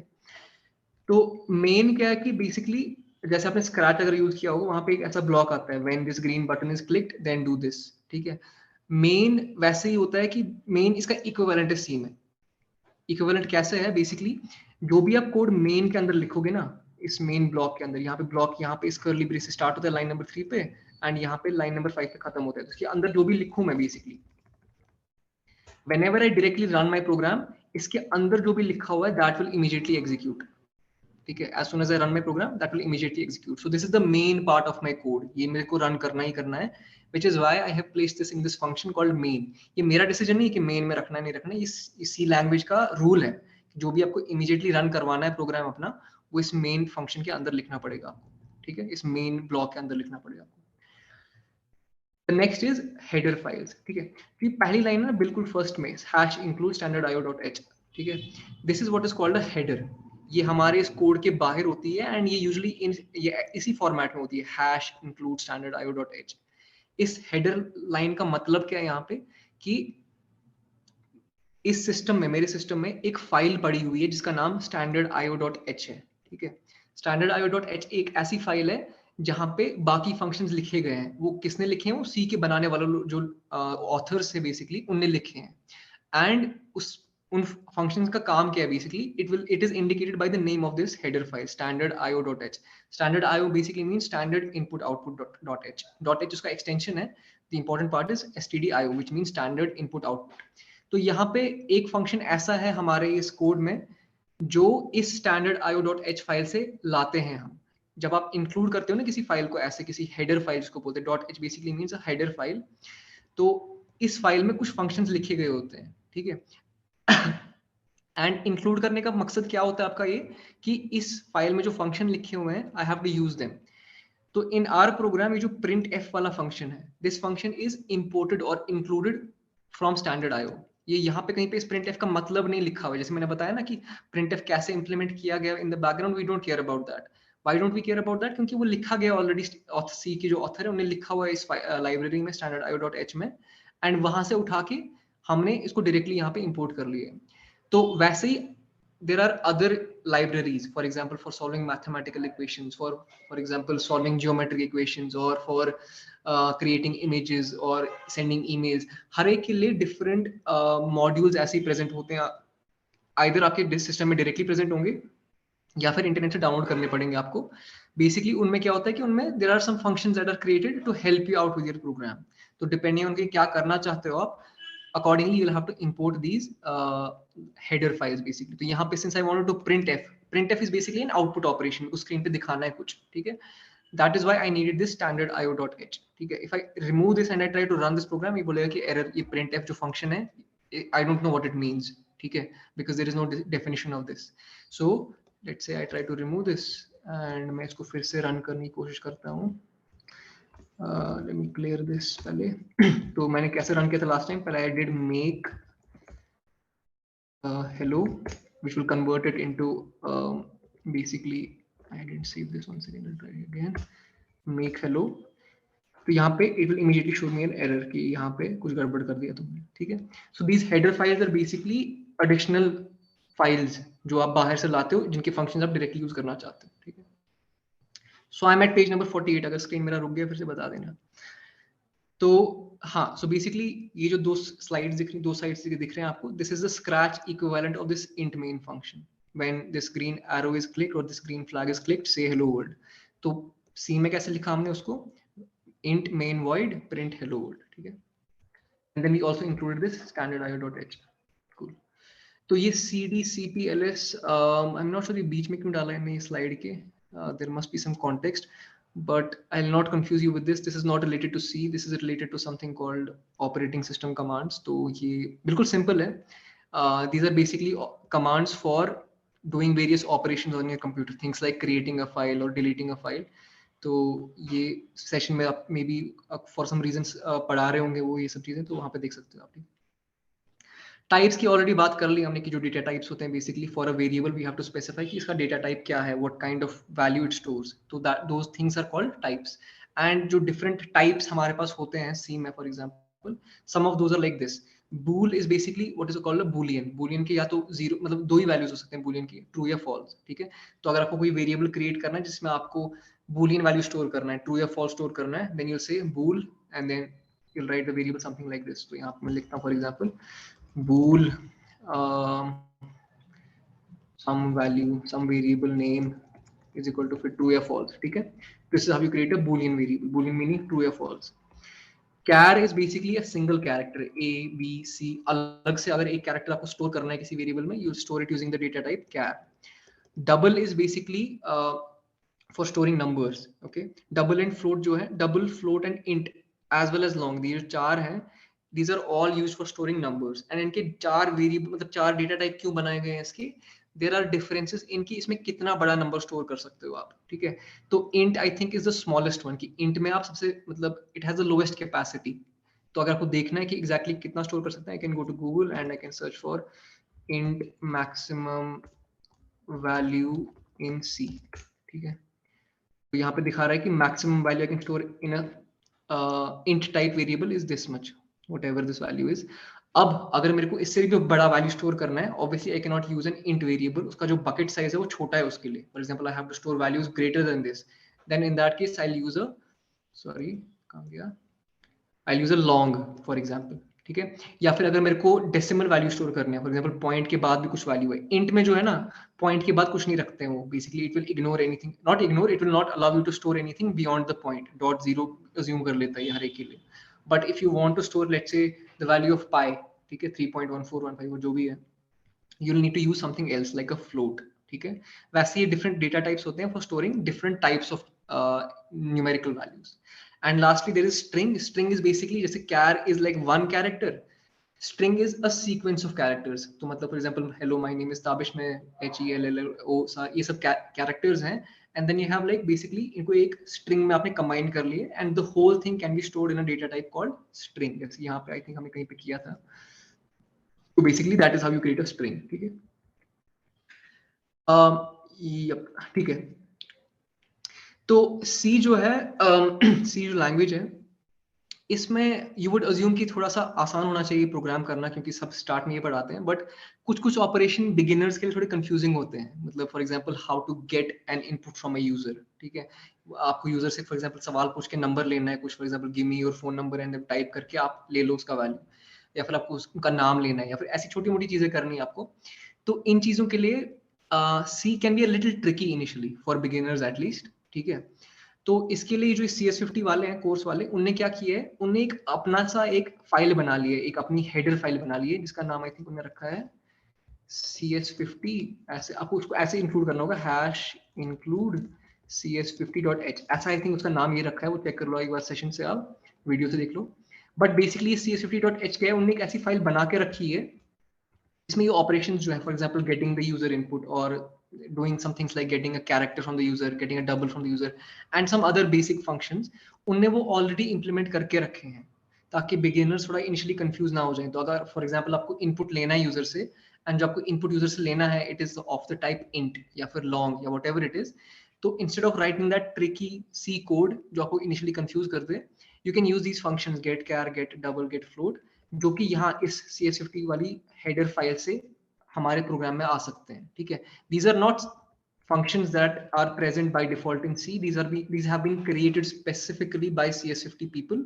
A: तो मेन क्या है कि बेसिकली जैसे आपने स्क्रैच अगर यूज किया होगा, वहां पे एक ऐसा ब्लॉक आता है, when this green button is clicked then do this. ठीक है, मेन वैसे ही होता है कि मेन इसका इक्विवेलेंट है सी में। इक्विवेलेंट कैसे है, बेसिकली जो भी आप कोड मेन के अंदर लिखोगे ना, इस मेन ब्लॉक के अंदर, यहाँ पे ब्लॉक, यहाँ पे इस कर्ली ब्रेस से स्टार्ट होता है लाइन नंबर 3 पे, एंड यहाँ पे लाइन नंबर 5 पे खत्म होता है। तो इसके अंदर जो भी लिखूं मैं, basically whenever I directly run my program, इसके अंदर जो भी लिखा हुआ है that will immediately execute। ठीक है, as soon as I run my program that will immediately execute। So this is the main part of my code, ये मेरे को रन करना ही करना है, which is why I have placed this in this function called main। ये मेरा decision नहीं है कि मेन में रखना है नहीं रखना है, ये सी लैंग्वेज का रूल है, जो भी आपको इमीडिएटली रन करवाना है प्रोग्राम अपना, वो इस मेन फंक्शन के अंदर लिखना पड़ेगा आपको। ठीक है, इस मेन ब्लॉक के अंदर लिखना पड़ेगा आपको। Next is header files. ठीक है, तो पहली लाइन है ना बिल्कुल फर्स्ट में, हैश इंक्लूड स्टैंडर्ड io.h। ठीक है, this is what is called a header. ये हमारे इस कोड के बाहर होती है, एंड ये यूजुअली ये इसी फॉर्मेट में होती है, हैश इंक्लूड स्टैंडर्ड io.h। इस हेडर लाइन का मतलब क्या है यहाँ पे, कि इस सिस्टम में, मेरे सिस्टम में एक फाइल पड़ी हुई है जिसका नाम स्टैंडर्ड io.h है। ठीक है, स्टैंडर्ड io.h एक ऐसी फाइल है जहां पे बाकी फंक्शंस लिखे गए हैं। वो किसने लिखे हैं, वो सी के बनाने वाले जो ऑथर्स है बेसिकली, उनने लिखे हैं। एंड उन फंक्शंस का काम क्या है, basically it is indicated by the name of this header file standard io.h। Standard io basically mean standard input output .h उसका एक्सटेंशन है। The important part is stdio which mean standard input output. तो यहाँ पे एक function ऐसा है हमारे इस कोड में जो इस स्टैंडर्ड io.h फाइल से लाते हैं हम। जब आप इंक्लूड करते हो ना किसी फाइल को, ऐसे किसी हेडर फाइल जिसको बोलते हैं, .h basically means a header file, तो इस फाइल में कुछ फंक्शंस लिखे गए होते हैं। ठीक है, एंड इंक्लूड करने का मकसद क्या होता है आपका, ये कि इस फाइल में जो फंक्शन लिखे हुए हैं I have to use them. तो इन आर प्रोग्राम ये जो प्रिंट एफ वाला फंक्शन है, दिस फंक्शन इज इंपोर्टेड और इंक्लूडेड फ्रॉम स्टैंडर्ड io। ये यहाँ पे कहीं पे इस प्रिंट एफ का मतलब नहीं लिखा हुआ है, जैसे मैंने बताया ना कि प्रिंट एफ कैसे इंप्लीमेंट किया गया in the background, we don't care about that. Why don't we care about that, क्योंकि वो लिखा गया ऑलरेडी, सी की जो ऑथर है उन्हें लिखा हुआ है इस लाइब्रेरी में स्टैंडर्ड io.h में, एंड वहां से उठा के हमने इसको डायरेक्टली यहाँ पे इंपोर्ट कर लिया है। तो वैसे ही there are other libraries, for example for solving mathematical equations, for example solving geometric equations, or for creating images or sending emails। हर एक के लिए different modules ऐसे ही present होते हैं, either आपके सिस्टम में डायरेक्टली प्रेजेंट होंगे या फिर इंटरनेट से डाउनलोड करने पड़ेंगे आपको। बेसिकली उनमें क्या होता है कि उनमें there are some functions that are created to help you out with your program. तो डिपेंडिंग ऑन क्या करना चाहते हो आप, accordingly you'll have to import these header files basically। तो यहाँ पे since I wanted to print f is basically an output operation, उस स्क्रीन पे दिखाना है कुछ। ठीक है, that is why I needed this standard io.h। ठीक है, if I remove this and I try to run this program, ये बोलेगा कि error, ये printf जो function है, I don't know what it means। ठीक है, because there is no definition of this। So let's say I try to remove this and मैं इसको फिर से रन करने की कोशिश करता हूँ। let me clear this पहले। तो मैंने कैसे रन किया था लास्ट टाइम, पहले I did make hello which will convert it into basically I didn't save this, one second, I'll try again, make hello। तो यहाँ पे it will immediately show me an error कि यहाँ पे कुछ गड़बड़ कर दिया तुमने। ठीक है, so these header files are basically additional files जो आप बाहर से लाते हो, जिनके फंक्शंस आप डायरेक्टली यूज करना चाहते हो। ठीक है, so I am at page number 48। अगर स्क्रीन मेरा रुक गया फिर से बता देना। तो हाँ, सो बेसिकली ये जो दो स्लाइड्स दिख रही, दो साइड्स दिख रहे हैं आपको, this is the Scratch equivalent of this int main function. When this green arrow is clicked और this green flag is clicked, say hello world. तो सी में कैसे लिखा हमने उसको, int main void print hello world। ठीक है, and then we also included this standard io.h। cool। तो ये cd cp ls I'm not sure ये बीच में क्यों डाला है मैंने स्लाइड के, there must be some context but I'll not confuse you with this। This is not related to C, this is related to something called operating system commands। तो ये बिल्कुल simple है। These are basically commands for doing various operations on your computer, things like creating a file or deleting a file। तो ये session में आप maybe for some reasons पढ़ा रहे होंगे वो ये सब चीजें, तो वहां पे देख सकते हो आप। टाइप्स की ऑलरेडी बात कर ली हमने कि जो डेटा टाइप्स होते हैं, basically for a variable we have to specify कि इसका डेटा टाइप क्या है, what kind of value it stores, तो that those things are called types. And जो डिफरेंट टाइप्स हमारे पास होते हैं सी में, for example some of those are like this. Bool is basically what is called a Boolean. Boolean के या तो जीरो, मतलब दो ही वैल्यूज हो सकते हैं बूलियन की, ट्रू या फॉल्स. ठीक है, तो अगर आपको कोई वेरिएबल क्रिएट करना है जिसमें आपको बूलियन वैल्यू स्टोर करना है, ट्रू या फॉल्स स्टोर करना है, then you say bool and then you'll write the variable something like this. तो यहाँ पे मैं लिखता हूँ for example bool some value, some variable name is equal to फिर true या false. ठीक है, this is how you create a boolean variable. Boolean meaning true या false. Char is basically a single character, a b c. अलग से अगर एक character आपको स्टोर करना है किसी वेरिएबल में, you store it using the data type char. Double is basically for storing numbers. Okay, double and float जो है, double, float and int as well as long, ये जो चार हैं, these are all used for storing numbers. and इनके चार variable, मतलब चार डेटा टाइप क्यों बनाए गए हैं इसके, there are differences इनकी, इसमें कितना बड़ा नंबर स्टोर कर सकते हो आप. ठीक है, तो int I think is the smallest one, कि int में आप सबसे, मतलब it has the lowest capacity. तो अगर आपको देखना है कि exactly कितना स्टोर कर सकता है, I can go to Google and I can search for int maximum value in C. ठीक है, तो यहाँ पे दिखा रहा है कि maximum value I can store in a int type variable is this much, whatever this value is. अब अगर मेरे को इससे भी बड़ा वैल्यू स्टोर करना है, obviously I can not use N int variable, उसका जो बकेट साइज है वो छोटा है उसके लिए. For example I have to store values greater than this, then in that case I use a, sorry कहां गया, I use a long for example. ठीक है, या फिर अगर मेरे को डेसिमल वैल्यू स्टोर करने हैं, फॉर एग्जांपल पॉइंट के बाद भी कुछ वैल्यू है, इंट में जो है ना पॉइंट के बाद कुछ नहीं रखते हैं वो, basically it will ignore anything, not ignore, it will not allow you to store anything beyond the point. Dot zero assume कर लेता है हर एक के लिए. But if you want to store let's say the value of pi, ठीक है 3.1415 वो जो भी है, you'll need to use something else like a float. ठीक है, वैसे ये different data types होते हैं for storing different types of numerical values. And lastly there is string. String is basically जैसे char is like one character, string is a sequence of characters. तो मतलब for example hello my name is Tabish में HELLO ये सब characters हैं, and then you have like basically इनको एक string में आपने combine कर लिए, and the whole thing can be stored in a data type called string. जैसे यहाँ पे I think हमने कहीं पे किया था. So basically that is how you create a string. ठीक है, ठीक है, तो C जो है, C जो लैंग्वेज है, इसमें यू वुड अज्यूम कि थोड़ा सा आसान होना चाहिए प्रोग्राम करना, क्योंकि सब स्टार्ट में ये पढ़ाते हैं, बट कुछ कुछ ऑपरेशन बिगिनर्स के लिए थोड़े कंफ्यूजिंग होते हैं. मतलब for example how to get an input from a user. ठीक है, आपको यूजर से फॉर एग्जांपल सवाल पूछ के नंबर लेना है कुछ, for example give me your phone number, and type करके आप ले लो उसका वैल्यू, या फिर आपको उनका नाम लेना है, या फिर ऐसी छोटी मोटी चीजें करनी है आपको. तो इन चीजों के लिए C can be a little tricky initially for beginners at least. ठीक है, तो इसके लिए जो CS50 वाले हैं कोर्स वाले, उनने क्या किया है, उनने एक अपना सा एक फाइल बना ली है, एक अपनी हेडर फाइल बना ली है, जिसका नाम आई थिंक उन्होंने रखा है CS50. ऐसे आपको उसको ऐसे इंक्लूड करना होगा, हैश इंक्लूड CS50.h, ऐसा आई थिंक उसका नाम ये रखा है. वो चेक कर लो एक बार सेशन से, आप वीडियो से देख लो. बट बेसिकली CS50.h क्या है, उन्होंने एक ऐसी फाइल बना के रखी है इसमें ये ऑपरेशंस जो है, for example getting the user input और doing some things like getting a character from the user, getting a double from the user, and some other basic functions, उनने वो ऑलरेडी इंप्लीमेंट करके रखे हैं ताकि बिगिनर्स थोड़ा इनिशियली कंफ्यूज ना हो जाए. तो अगर फॉर एग्जांपल आपको इनपुट लेना है यूजर से, एंड जो आपको इनपुट यूजर से लेना है it is of the type int या फिर लॉन्ग या व्हाटएवर इट इज, तो instead of writing that tricky C code जो आपको इनिशियली कंफ्यूज कर दे, you can use these functions get char, get double, get float, जो कि यहाँ इस CS50 वाली हेडर फाइल से हमारे प्रोग्राम में आ सकते हैं. ठीक है, these are not functions that are present by default in C. These have been created specifically by CS50 people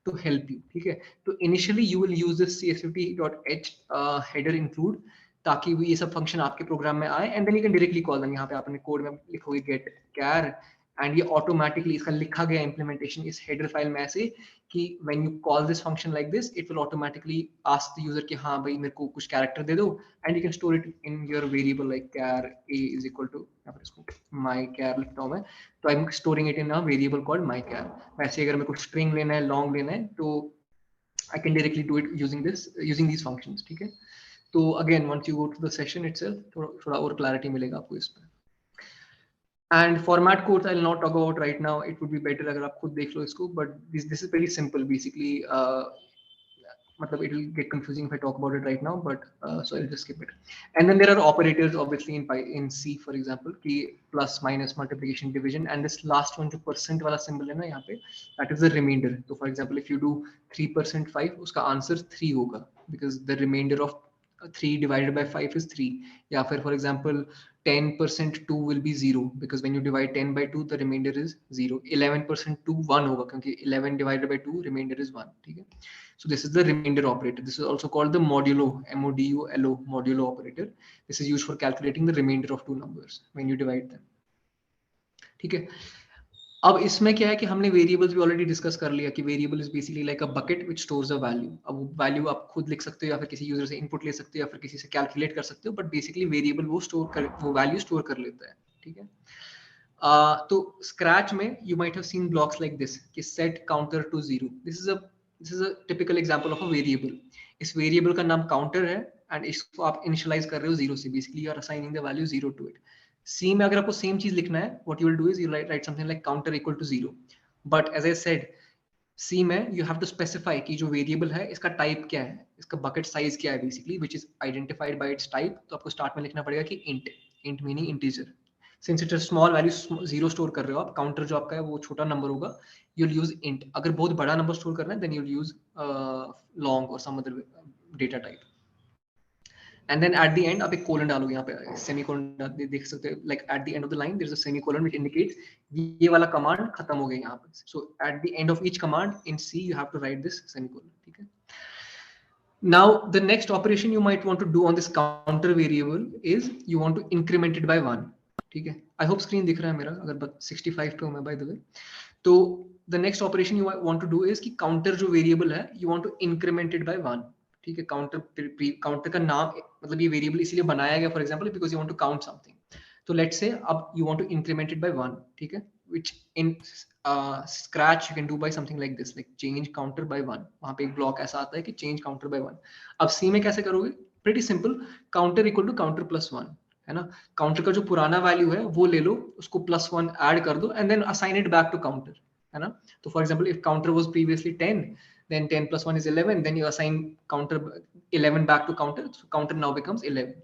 A: to help you. ठीक है, तो initially you will use this CS50.h header include ताकि वो ये सब फंक्शन आपके program में आए, and then you can directly call them. यहाँ पे आपने कोड में लिखोगे गेट कैर, एंड ये ऑटोमेटिकली इसका लिखा गया इंप्लीमेंटेशन इस हेडर फाइल में ऐसे कि when you call this function like this, it will automatically ask the user कि हाँ भाई मेरे को कुछ कैरेक्टर दे दो, and you can store it in your variable like char a is equal to, यहाँ पर इसको माय कैर लिखता हूँ मैं, तो I am storing it in a variable called my char. वैसे अगर मेरे को स्ट्रिंग लेना है, लॉन्ग लेना है, तो I can directly do it using these functions. ठीक है, तो again once you go to the session itself थोड़ा और क्लैरिटी मिलेगा आपको इस पर. And format codes I'll not talk about right now. It would be better अगर आप खुद देख लो इसको, but this is very simple basically. matlab it will get confusing if I talk about it right now, but so I'll just skip it. And then there are operators obviously in C, for example, ki plus, minus, multiplication, division, and this last one जो percent वाला symbol है ना यहाँ पे, that is the remainder. So for example, if you do 3% 5, उसका answer 3 होगा, because the remainder of 3 divided by 5 is 3. या फिर for example 10% 2 will be 0, because when you divide 10 by 2 the remainder is 0. 11% 2 1 होगा, क्योंकि 11 divided by 2 remainder is 1. ठीक है. So this is the remainder operator. This is also called the modulo, M-O-D-U-L-O, modulo operator. This is used for calculating the remainder of two numbers when you divide them. ठीक है. अब इसमें क्या है कि हमने वेरिएबल्स भी ऑलरेडी डिस्कस कर लिया कि variable is basically like a bucket which stores a value. अब वो वैल्यू आप खुद लिख सकते हो या फिर किसी यूजर से इनपुट ले सकते हो या फिर किसी से कैलकुलेट कर सकते हो, बट बेसिकली वेरिएबल वो वैल्यू स्टोर कर लेता है. ठीक है. तो स्क्रैच में you might have seen blocks like this कि set counter to 0. This is a typical example of a variable. इस वेरिएबल का नाम काउंटर है एंड इसको आप इनिशियलाइज कर रहे हो 0 से. Basically you are assigning the value 0 to it. C में अगर आपको सेम चीज लिखना है, what you will do is you write something like counter equal to 0. But as I said, C में you have to specify कि जो variable है इसका टाइप क्या है, इसका बकेट साइज क्या है basically, which is identified by its type. तो आपको स्टार्ट में लिखना पड़ेगा कि int meaning integer. Since it's a small value, 0 store कर रहे हो आप, काउंटर जो आपका है वो छोटा नंबर होगा, you'll use int. अगर बहुत बड़ा नंबर स्टोर करना है then you'll use long or some other data type. And then at the end आप एक कोलन डालोगे, यहाँ पे सेमीकोलन देख सकते हो, like at the end of the line there is a semicolon which indicates ये वाला कमांड खत्म हो गया यहाँ पे. So at the end of each command in C you have to write this semicolon. ठीक है. Now the next operation you might want to do on this counter variable is you want to increment it by 1. ठीक है. I hope screen दिख रहा है मेरा, अगर 65 पे हूँ मैं by the way. तो the next operation you want to do is कि counter जो variable है you want to increment it by 1. ठीक है. काउंटर का नाम मतलब ये वेरिएबल इसीलिए बनाया गया for example because you want to count something. तो लेट्स से अब you want to increment it by 1. ठीक है. Which in Scratch you can do by something like this, like change counter by 1. वहां पे एक ब्लॉक ऐसा आता है कि चेंज काउंटर बाय 1. अब सी में कैसे करोगे? Pretty simple. Counter equal to counter plus 1 है ना. काउंटर का जो पुराना वैल्यू है वो ले लो, उसको प्लस 1 ऐड कर दो and then assign it back to counter, है ना. तो for example if counter was previously 10, then 10 plus 1 is 11, then you assign counter 11 back to counter, so counter now becomes 11.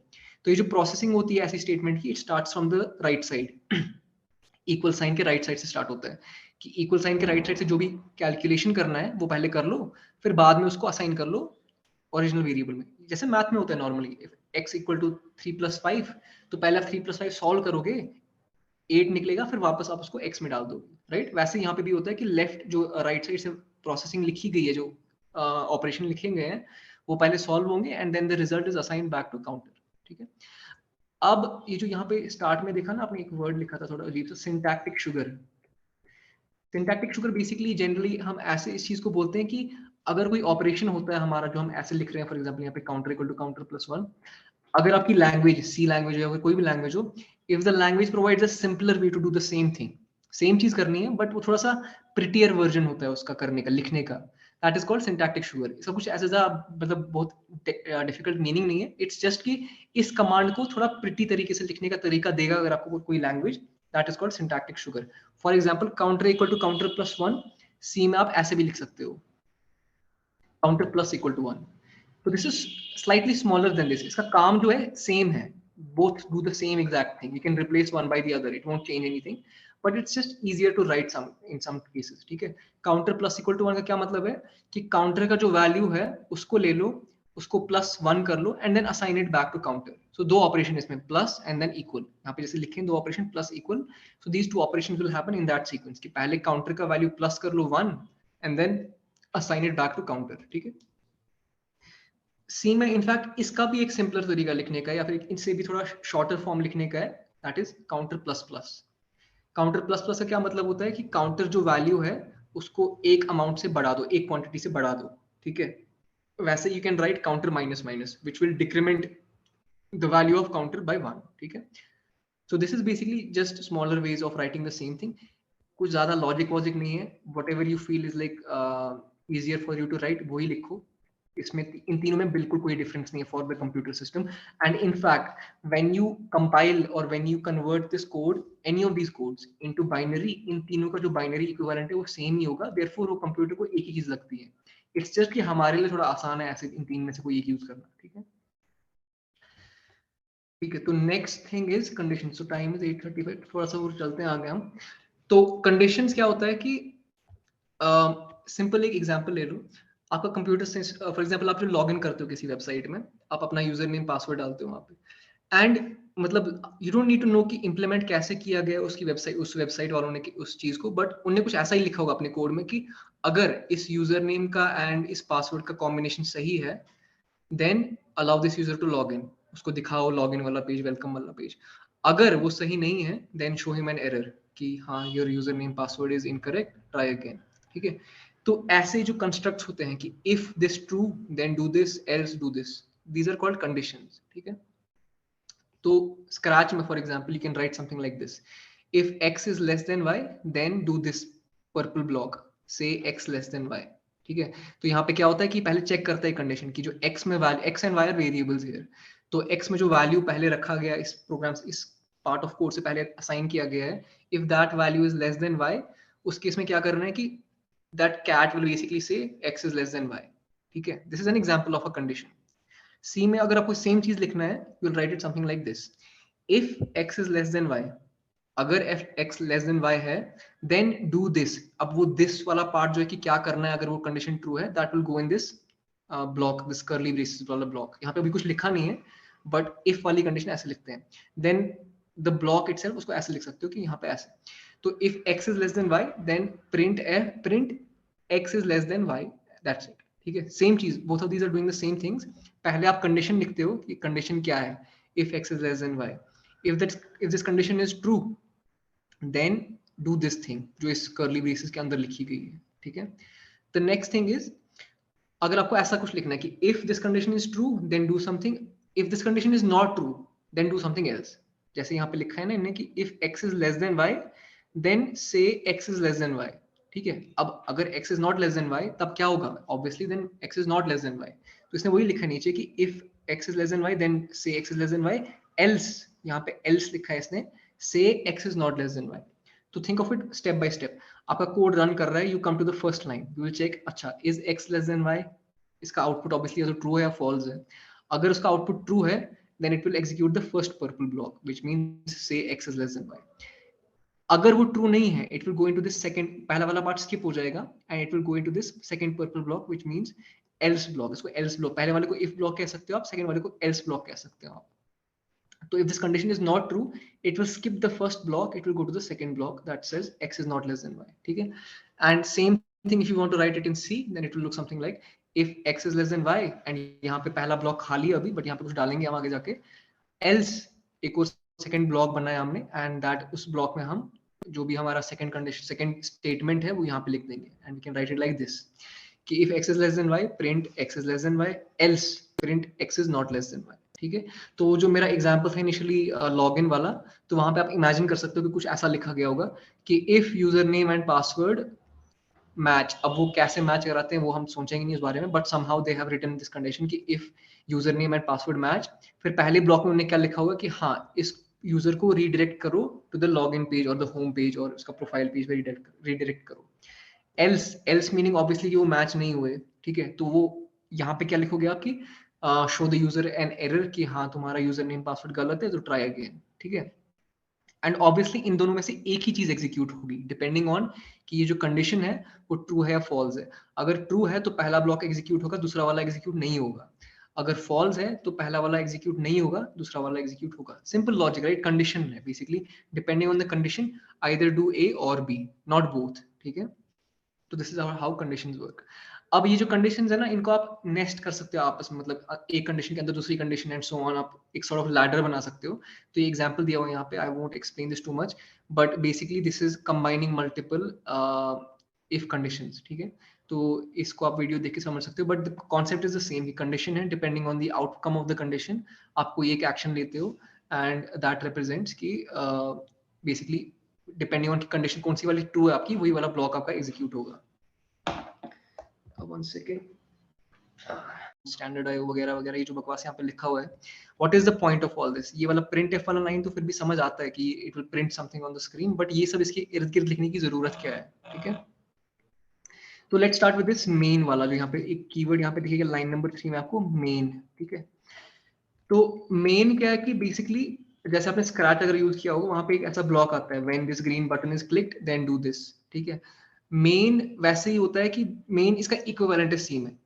A: तो ये जो प्रोसेसिंग होती है ऐसी स्टेटमेंट की, it starts from the right side. Equal sign के राइट साइड से start होता है कि इक्वल साइन के राइट साइड से जो भी कैलकुलेशन करना है वो पहले कर लो, फिर बाद में उसको असाइन कर लो ओरिजिनल वेरिएबल में. जैसे मैथ में होता है normally, x equal to 3 plus 5, तो पहले आप 3 प्लस 5 सॉल्व करोगे, 8 निकलेगा, फिर वापस आप उसको x में डाल दोगे, राइट. वैसे यहाँ पे भी होता है कि लेफ्ट जो राइट साइड से प्रोसेसिंग लिखी गई है, जो ऑपरेशन लिखे गए हैं, वो पहले सॉल्व होंगे and then the result is assigned back to counter. ठीक है. अब ये जो यहाँ पे स्टार्ट में देखा ना आपने, एक वर्ड लिखा था थोड़ा अजीब सा, syntactic sugar. Syntactic sugar basically generally हम ऐसे इस चीज को बोलते हैं कि अगर कोई ऑपरेशन होता है हमारा जो हम ऐसे लिख रहे हैं, फॉर एग्जांपल यहाँ पे counter equal to counter plus 1, अगर आपकी लैंग्वेज सी लैंग्वेज या कोई भी लैंग्वेज हो, if the language provides a simpler way to do the same thing, same चीज करनी है बट वो थोड़ा सा प्रिटियर वर्जन होता है उसका करने का, लिखने का, that is called syntactic sugar. इसका कुछ ऐसा मतलब बहुत डिफिकल्ट मीनिंग नहीं है, इट्स जस्ट कि इस कमांड को थोड़ा प्रिटी तरीके से लिखने का तरीका देगा अगर आपको कोई language, that is called syntactic sugar. For example counter equal to counter plus 1, C में आप ऐसे भी लिख सकते हो, काउंटर प्लस इक्वल टू 1. तो this is slightly smaller than this. इसका काम जो है सेम है, both do the same exact thing. You can replace one by the other, it won't change anything, but it's just easier to write some in some cases. ठीक है. Counter plus equal to 1 का क्या मतलब है कि counter का जो value है उसको ले लो, उसको प्लस 1 कर लो and then assign it back to counter. So दो ऑपरेशन इसमें, प्लस एंड देन इक्वल. यहाँ पे जैसे लिखें दो operation plus equal, so these two operations will happen in that sequence कि पहले काउंटर का वैल्यू प्लस कर लो 1 and then assign it back to counter. ठीक है. सी में इनफैक्ट इसका भी एक सिंपलर तरीका लिखने का है या फिर इनसे भी थोड़ा शॉर्टर फॉर्म लिखने का है, that is counter plus plus. Counter plus plus का क्या मतलब होता है कि काउंटर जो वैल्यू है उसको एक अमाउंट से बढ़ा दो, एक क्वांटिटी से बढ़ा दो. ठीक है. वैसे you can write counter minus minus which will decrement the value of counter by 1. ठीक है. So this is basically just smaller ways of writing the same thing. कुछ ज्यादा लॉजिक वॉजिक नहीं है, whatever you feel is like easier for you to write वही लिखो. इसमें इन तीनों में बिल्कुल कोई डिफरेंस नहीं है for the computer system. And in fact when you compile और when you convert this code, any of these codes into binary, इन तीनों का जो बाइनरी इक्विवेलेंट है वो सेम ही होगा. देयरफॉर वो कंप्यूटर को एक ही चीज लगती है. इट्स जस्ट कि हमारे लिए थोड़ा आसान है ऐसे इन तीन में से कोई एक यूज करना. ठीक है, ठीक है. तो next thing is condition. So time is 8:35, थोड़ा सा और चलते हैं आगे हम. तो कंडीशंस क्या होता है कि सिंपल एक एग्जांपल ले लो. आपका कंप्यूटर से फॉर एग्जांपल आप जो लॉग इन करते हो किसी वेबसाइट में, आप अपना यूजर नेम पासवर्ड डालते हो वहां पे, एंड मतलब you don't need to know कि इंप्लीमेंट कैसे किया गया उसकी वेबसाइट, उस वेबसाइट वालों ने उस चीज को, बट उन्होंने कुछ ऐसा ही लिखा होगा अपने कोड में कि अगर इस यूजर नेम का एंड इस पासवर्ड का कॉम्बिनेशन सही है, then allow this user to log in. उसको दिखाओ लॉग इन वाला पेज, वेलकम वाला पेज. अगर वो सही नहीं है, then show him an error कि हाँ your user name password is incorrect, try again. ठीक है. तो ऐसे जो कंस्ट्रक्ट्स होते हैं कि if this true then do this, else do this, these are called conditions. ठीक है. तो स्क्रैच में for example you can write something like this: if x is less than y then do this purple block, say x less than y. ठीक है. तो यहाँ पे क्या होता है कि पहले चेक करता है कंडीशन की जो x में value, x and y are variables here. तो x में जो वैल्यू पहले रखा गया इस प्रोग्राम, इस पार्ट ऑफ कोड से पहले असाइन किया गया है, if that value is less than y, उस केस में क्या करना है कि that cat will basically say x is less than y. ठीक है. This is an example of a condition. C में अगर आपको सेम चीज लिखना है, you will write it something like this: if x is less than y, अगर x less than y है, then do this. अब वो this वाला पार्ट जो है कि क्या करना है अगर वो कंडीशन ट्रू है, that will go in this block, this curly braces वाला ब्लॉक. यहाँ पे अभी कुछ लिखा नहीं है, बट if वाली कंडीशन ऐसे लिखते हैं. then the block itself उसको ऐसे लिख सकते हो कि यहाँ पे ऐसे. तो if x is less than y, then print x is less than y. That's it. ठीक है. सेम चीज, both of these are doing the same things. पहले आप कंडीशन लिखते हो कि कंडीशन क्या है, if x is less than y. if this condition is true, then do this thing जो इस curly braces के अंदर लिखी गई है. ठीक है. The next thing is, अगर आपको ऐसा कुछ लिखना है कि if this condition is true then do something, if this condition is not true then do something else. जैसे यहाँ पे लिखा है ना इन्हें कि if x is less than y then say x is less than y. ठीक है. अब अगर x is not less than y तब क्या होगा, obviously then x is not less than y. तो इसने वही लिखा नीचे कि if x is less than y then say x is less than y, else, यहाँ पे else लिखा है इसने, say x is not less than y. तो think of it step by step. आपका कोड रन कर रहा है, you come to the first line, you will check अच्छा is x less than y, इसका आउटपुट ऑब्वियसली तो true है या फॉल्स है. अगर उसका आउटपुट ट्रू है then it will execute the first purple block which means say x is less than y. अगर वो ट्रू नहीं है it will go into this second, पहला वाला पार्ट स्किप हो जाएगा and it will go into this second purple block which means else block. इसको else block, पहले वाले को इफ ब्लॉक कह सकते हो आप, सेकंड वाले को एल्स ब्लॉक कह सकते हो आप. So if this condition is not true, it will skip the first block, it will go to the second block that says x is not less than y. ठीक है. And same thing if you want to write it in C, then it will look something like if x is less than y, and यहाँ पे पहला block खाली है अभी, but यहाँ पे कुछ डालेंगे हम आगे जाके, else एक और सेकंड ब्लॉक बनाया हमने, and that उस ब्लॉक में हम जो भी हमारा सेकंड कंडीशन, सेकंड स्टेटमेंट है वो यहाँ पे लिख देंगे, and we can write it like this कि if x is less than y, print x is less than y, else print x is not less than y. ठीक है. तो जो मेरा एग्जांपल था इनिशियली लॉगिन वाला, तो वहां पे आप इमेजिन कर सकते हो कि कुछ ऐसा लिखा गया होगा कि if user name and password match. अब वो कैसे मैच कराते हैं वो हम सोचेंगे नहीं उस बारे में, but somehow they have written this condition कि if user name and password match, फिर पहले ब्लॉक में उन्होंने क्या लिखा होगा कि हाँ इस यूजर को रीडायरेक्ट करो टू द लॉगिन पेज और द होम पेज और उसका प्रोफाइल पेज पे रीडायरेक्ट करो. एल्स मीनिंग ऑब्वियसली कि वो मैच नहीं हुए. ठीक है. तो वो यहाँ पे क्या लिखोगे आप कि show the user N error कि हाँ तुम्हारा यूजर नेम पासवर्ड गलत है तो ट्राई अगेन. ठीक है. एंड ऑब्वियसली इन दोनों में से एक ही चीज एग्जीक्यूट होगी डिपेंडिंग ऑन कि ये जो कंडीशन है वो ट्रू है या फॉल्स है. अगर ट्रू है तो पहला ब्लॉक एग्जीक्यूट होगा, दूसरा वाला एग्जीक्यूट नहीं होगा. अगर फॉल्स है तो पहला वाला एग्जीक्यूट नहीं होगा, दूसरा वाला एग्जीक्यूट होगा. Simple logic, right. कंडीशन है basically, depending on the condition either do a और बी, नॉट बोथ. ठीक है. तो this is how conditions work. अब ये जो कंडीशंस है ना, इनको आप नेस्ट कर सकते हो आपस में, मतलब एक कंडीशन के अंदर दूसरी कंडीशन एंड सो ऑन, आप एक सॉर्ट ऑफ लैडर बना सकते हो. तो ये एग्जांपल दिया हुआ है यहाँ पे, I won't explain this too much, but basically this is combining multiple if conditions. ठीक है. तो इसको आप वीडियो देख के समझ सकते हो, but the concept is the same. Condition है, depending on the outcome of the condition आप कोई एक एक्शन लेते हो एंड दैट रिप्रेजेंट्स कि बेसिकली डिपेंडिंग ऑन कंडीशन कौन सी वाली ट्रू है आपकी, वही वाला ब्लॉक आपका एग्जीक्यूट होगा. One second. स्टैंडर्ड आयो वगैरह वगैरह, ये जो बकवास यहाँ पे लिखा हुआ है, what is the point of all this? ये वाला प्रिंट एफ वाला लाइन तो फिर भी समझ आता है कि it will print something on the screen, but ये सब इसके इर्द गिर्द लिखने की जरूरत क्या है, ठीक है? तो let's start with this main वाला, जो यहाँ पे एक कीवर्ड यहाँ पे दिखेगा लाइन नंबर 3 में आपको, मेन, ठीक है? तो मेन क्या है कि बेसिकली जैसे आपने स्क्रैच अगर यूज किया होगा, वहां पे एक ऐसा ब्लॉक आता है, when this green button is clicked then do this, ठीक है? मेन वैसे ही होता है कि मेन इसका इक्विवेलेंट है सी में।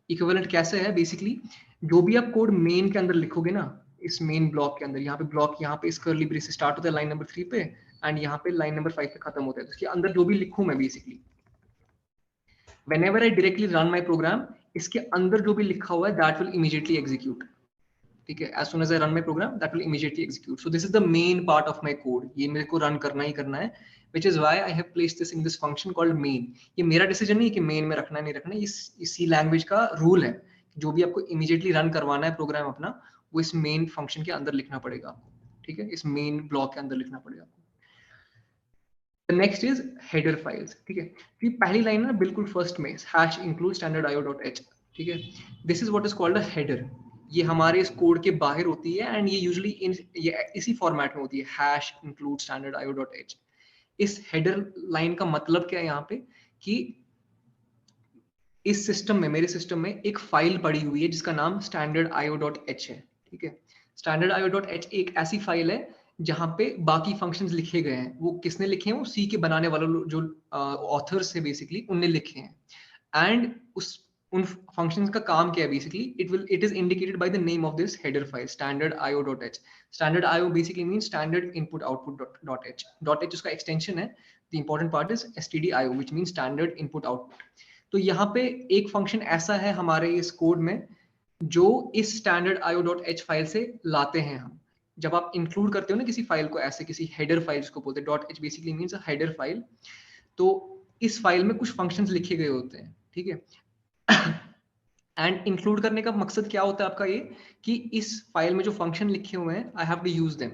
A: इक्विवेलेंट कैसे है? बेसिकली जो भी आप कोड मेन के अंदर लिखोगे ना, इस मेन ब्लॉक के अंदर, यहाँ पे ब्लॉक, यहाँ पे इस कर्ली ब्रेस से स्टार्ट होता है लाइन नंबर 3 पे, एंड यहाँ पे लाइन नंबर 5 पे खत्म होता है। तो इसके अंदर जो भी लिखूं मैं, basically whenever I directly run my program, इसके अंदर जो भी लिखा हुआ है that will immediately execute, ठीक है? as soon as I run my program that will immediately execute. So this is the main part of my code, ये मेरे को रन करना ही करना है, which is why I have placed this in this function called main. ये मेरा decision नहीं है कि main में रखना है नहीं रखना है, इसी लैंग्वेज का रूल है, जो भी आपको immediately रन करवाना है प्रोग्राम अपना, वो इस main फंक्शन के अंदर लिखना पड़ेगा आपको, ठीक है? इस main ब्लॉक के अंदर लिखना पड़ेगा आपको। नेक्स्ट इज हेडर फाइल्स, ठीक है? तो ये पहली लाइन है बिल्कुल फर्स्ट में, हैश इंक्लूड स्टैंडर्ड io.h, ठीक है? This is what is called a header. ये हमारे इस कोड के बाहर होती है, एंड ये यूजुअली ये इसी फॉर्मेट में होती है, हैश इंक्लूड स्टैंडर्ड io.h। इस हेडर लाइन का मतलब क्या है यहाँ पे, कि इस सिस्टम में, मेरे सिस्टम में एक फाइल पड़ी हुई है जिसका नाम स्टैंडर्ड io.h है, ठीक है? स्टैंडर्ड io.h एक ऐसी फाइल है जहां पे बाकी फंक्शंस लिखे गए हैं। वो किसने लिखे हैं? वो सी के बनाने वाले जो ऑथर्स है बेसिकली, उनने लिखे हैं। एंड उस उन फंक्शंस का काम क्या है? Basically it is indicated by the name of this header file, standard io.h। Standard io basically means standard input output .h उसका एक्सटेंशन है। The important part is stdio, which means standard input output. तो यहाँ पे एक function ऐसा है हमारे इस कोड में जो इस स्टैंडर्ड io.h फाइल से लाते हैं हम। जब आप इंक्लूड करते हो ना किसी फाइल को, ऐसे किसी हेडर फाइल जिसको बोलते हैं, .h basically means a header file, तो इस फाइल में कुछ फंक्शंस लिखे गए होते हैं, ठीक है? एंड इंक्लूड करने का मकसद क्या होता है आपका, ये कि इस फाइल में जो फंक्शन लिखे हुए हैं, I have to use them.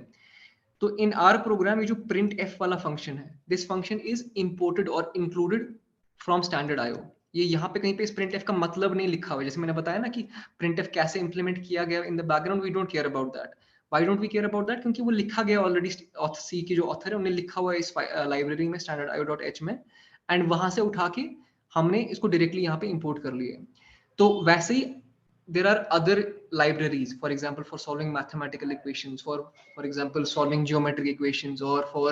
A: तो इन आर प्रोग्राम, ये जो प्रिंट एफ वाला फंक्शन है, दिस फंक्शन इज इंपोर्टेड और इंक्लूडेड फ्रॉम स्टैंडर्ड io। ये यहाँ पे कहीं पे इस प्रिंट एफ का मतलब नहीं लिखा हुआ है, जैसे मैंने बताया ना कि प्रिंट एफ कैसे इंप्लीमेंट किया गया in the background, we don't care about that. Why don't we care about that? क्योंकि वो लिखा गया ऑलरेडी, सी के जो ऑथर है उन्होंने लिखा हुआ है इस लाइब्रेरी में, स्टैंडर्ड io.h में, एंड वहां से उठा के हमने इसको डायरेक्टली यहाँ पे इंपोर्ट कर लिया है। तो वैसे ही there are other libraries, for example for solving mathematical equations, for example solving geometric equations, or for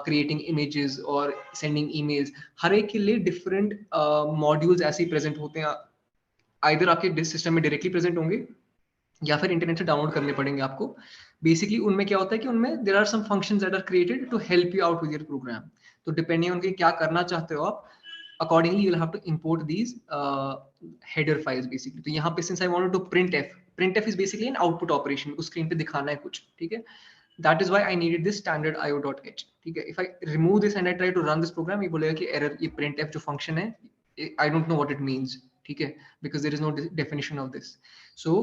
A: creating images or sending emails। हर एक के लिए different modules ऐसे ही present होते हैं, either आपके डिस सिस्टम में डायरेक्टली प्रेजेंट होंगे या फिर इंटरनेट से डाउनलोड करने पड़ेंगे आपको। बेसिकली उनमें क्या होता है कि उनमें there are some functions that are created to help you out with your program. तो डिपेंडिंग ऑन क्या करना चाहते हो आप, accordingly you will have to import these header files basically। तो यहाँ पे since I wanted to print f is basically an output operation, उस स्क्रीन पे दिखाना है कुछ, ठीक है? That is why I needed this standard io.h, ठीक है? If I remove this and I try to run this program, ये बोलेगा कि error, ये printf जो function है, I don't know what it means, ठीक है? Because there is no definition of this। So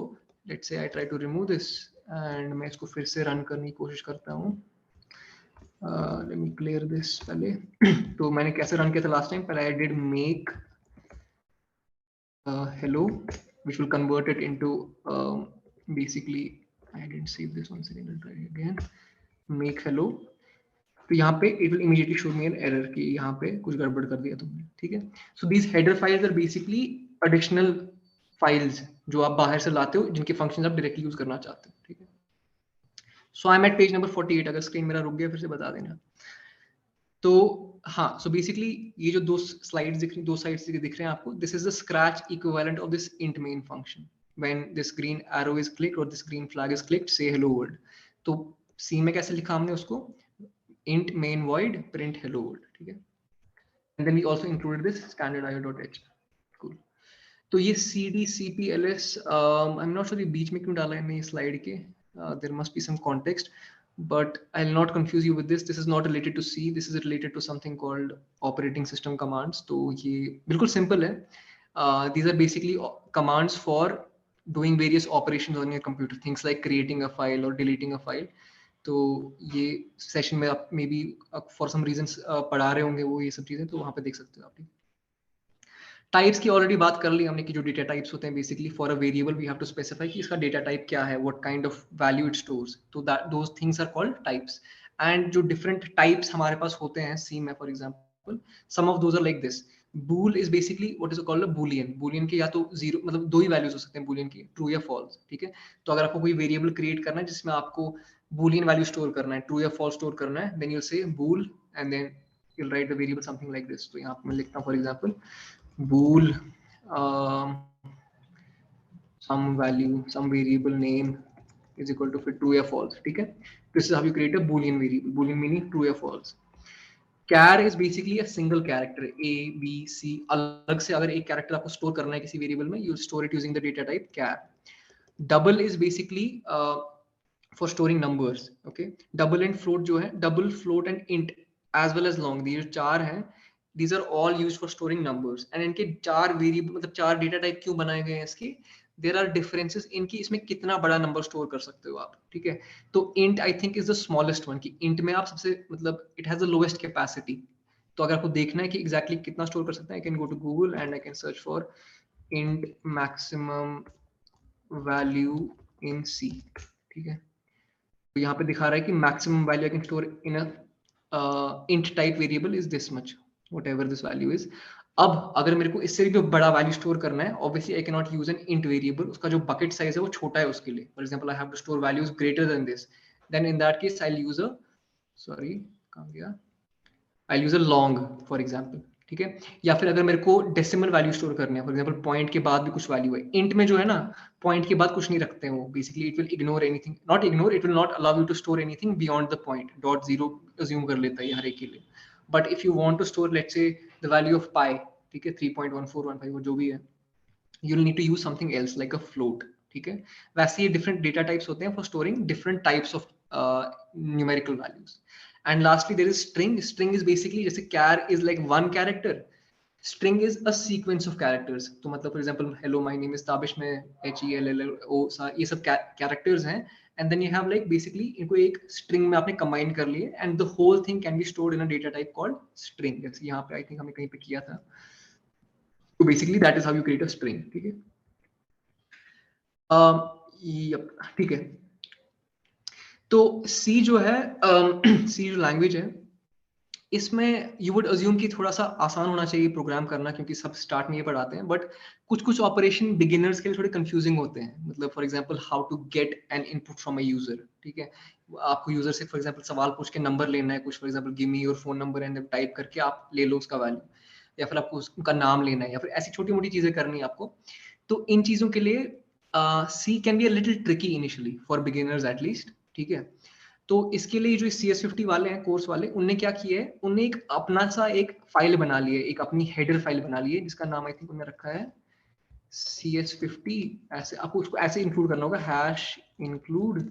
A: let's say I try to remove this and मैं इसको फिर से रन करने की कोशिश करता हूँ। let me clear this पहले। तो मैंने कैसे रन किया था लास्ट टाइम? पहले I did make hello, which will convert it into basically, I didn't save this one second, I'll try again, make hello। तो यहाँ पे it will immediately show me an error कि यहाँ पे कुछ गड़बड़ कर दिया तुमने, ठीक है? So these header files are basically additional files जो आप बाहर से लाते हो, जिनके फंक्शंस आप डायरेक्टली यूज करना चाहते हो, ठीक है? So I'm at page number 48, अगर स्क्रीन मेरा रुक गया फिर से बता देना। तो हाँ, सो बेसिकली ये जो दो स्लाइड्स दिख रही, दो साइड्स दिख रहे हैं आपको, this is the Scratch equivalent of this int main function। When this green arrow is clicked और this green flag is clicked, say hello world. तो सी में कैसे लिखा हमने उसको? int main void print hello world, ठीक है? And then we also included this standard io.h। Cool. तो ये cd cpls, I am not sure ये बीच में क्यों डाला है मैंने स्लाइड के, there must be some context, but I'll not confuse you with this। This is not related to C, this is related to something called operating system commands। तो ये बिल्कुल simple है। These are basically commands for doing various operations on your computer, things like creating a file or deleting a file। तो ये session में आप maybe for some reasons पढ़ा रहे होंगे वो ये सब चीजें, तो वहाँ पे देख सकते हो आप। टाइप्स की ऑलरेडी बात कर ली हमने कि जो डेटा टाइप्स होते हैं basically for a variable we have to specify कि इसका डेटा टाइप क्या है, what kind of value it stores, तो that those things are called types. And जो डिफरेंट टाइप्स हमारे पास होते हैं सी में for example, some of those are like this. Bool is basically what is called a Boolean. Boolean के या तो जीरो मतलब दो ही वैल्यूज हो सकते हैं बूलियन की, ट्रू या फॉल्स. ठीक है, तो अगर आपको कोई वेरिएबल क्रिएट करना है जिसमें आपको बूलियन वैल्यू स्टोर करना है, ट्रू या फॉल्स स्टोर करना है, then you say bool and then you'll write the variable something like this. तो यहाँ पे मैं लिखता हूँ for example bool some value, some variable name is equal to फिर true या false. ठीक है, this is how you create a boolean variable. Boolean meaning true या false. Char is basically a single character a b c. अलग से अगर एक character आपको store करना है किसी variable में, you store it using the data type char. Double is basically for storing numbers. Okay, double and float जो है, double, float and int as well as long, ये जो चार हैं, these are all used for storing numbers. and इनके चार variable मतलब चार डेटा टाइप क्यों बनाए गए हैं इसके, देयर आर डिफरेंसेस इनकी, इसमें कितना बड़ा नंबर स्टोर कर सकते हो आप. ठीक है, तो int I think is the smallest one, कि int में आप सबसे मतलब it has the lowest capacity. तो अगर आपको देखना है कि एग्जैक्टली कितना स्टोर कर सकते हैं, I can go to Google and I can search for int maximum value in C. ठीक है, तो यहाँ पे दिखा रहा है कि maximum value I can store in a int type variable is this much, whatever this value is. अब अगर मेरे को इससे भी जो बड़ा वैल्यू स्टोर करना है, obviously I cannot use an int variable. उसका जो bucket size है वो छोटा है उसके लिए. For example, I have to store values greater than this. Then in that case, I'll use a sorry कहाँ गया, I'll use a long for example. ठीक है, या फिर अगर मेरे को डेसिमल वैल्यू स्टोर करने हैं, फॉर एग्जांपल पॉइंट के बाद भी कुछ वैल्यू है, इंट में जो है ना पॉइंट के बाद कुछ नहीं रखते हैं वो, basically it will ignore anything, not ignore, it will not allow you to store anything beyond the point. Dot zero assume कर लेता है हर एक के लिए. But if you want to store let's say the value of pi, ठीक है 3.1415 जो भी है, you will need to use something else like a float. ठीक है, वैसे ये डिफरेंट डेटा टाइप्स होते हैं for storing different types of numerical values. And lastly there is string. String is basically जैसे char is like one character, string is a sequence of characters. तो मतलब for example hello my name is Tabish में HELLO ये सब characters हैं, and then you have like basically इनको एक string में आपने combine कर लिए and the whole thing can be stored in a data type called string. जैसे यहाँ पे I think हमने कहीं पे किया था. So basically that is how you create a string. ठीक है, ठीक है. तो C जो है C जो लैंग्वेज है, इसमें यू वुड अज्यूम कि थोड़ा सा आसान होना चाहिए प्रोग्राम करना, क्योंकि सब स्टार्ट में ये पढ़ाते हैं, बट कुछ कुछ ऑपरेशन बिगिनर्स के लिए थोड़े कंफ्यूजिंग होते हैं. मतलब for example how to get an input from a user. ठीक है, आपको यूजर से फॉर एग्जांपल सवाल पूछ के नंबर लेना है कुछ, for example give me your phone number and type करके आप ले लो उसका वैल्यू, या फिर आपको उनका नाम लेना है, या फिर ऐसी छोटी मोटी चीजें करनी है आपको. तो इन चीजों के लिए C can be a little tricky initially for beginners at least. ठीक है, तो इसके लिए जो CS50 वाले हैं कोर्स वाले, उनने क्या किया है, उनने एक अपना सा एक फाइल बना ली है, एक अपनी हेडर फाइल बना ली है जिसका नाम आई थिंक उन्होंने रखा है CS50. ऐसे आपको उसको ऐसे इंक्लूड करना होगा, हैश इंक्लूड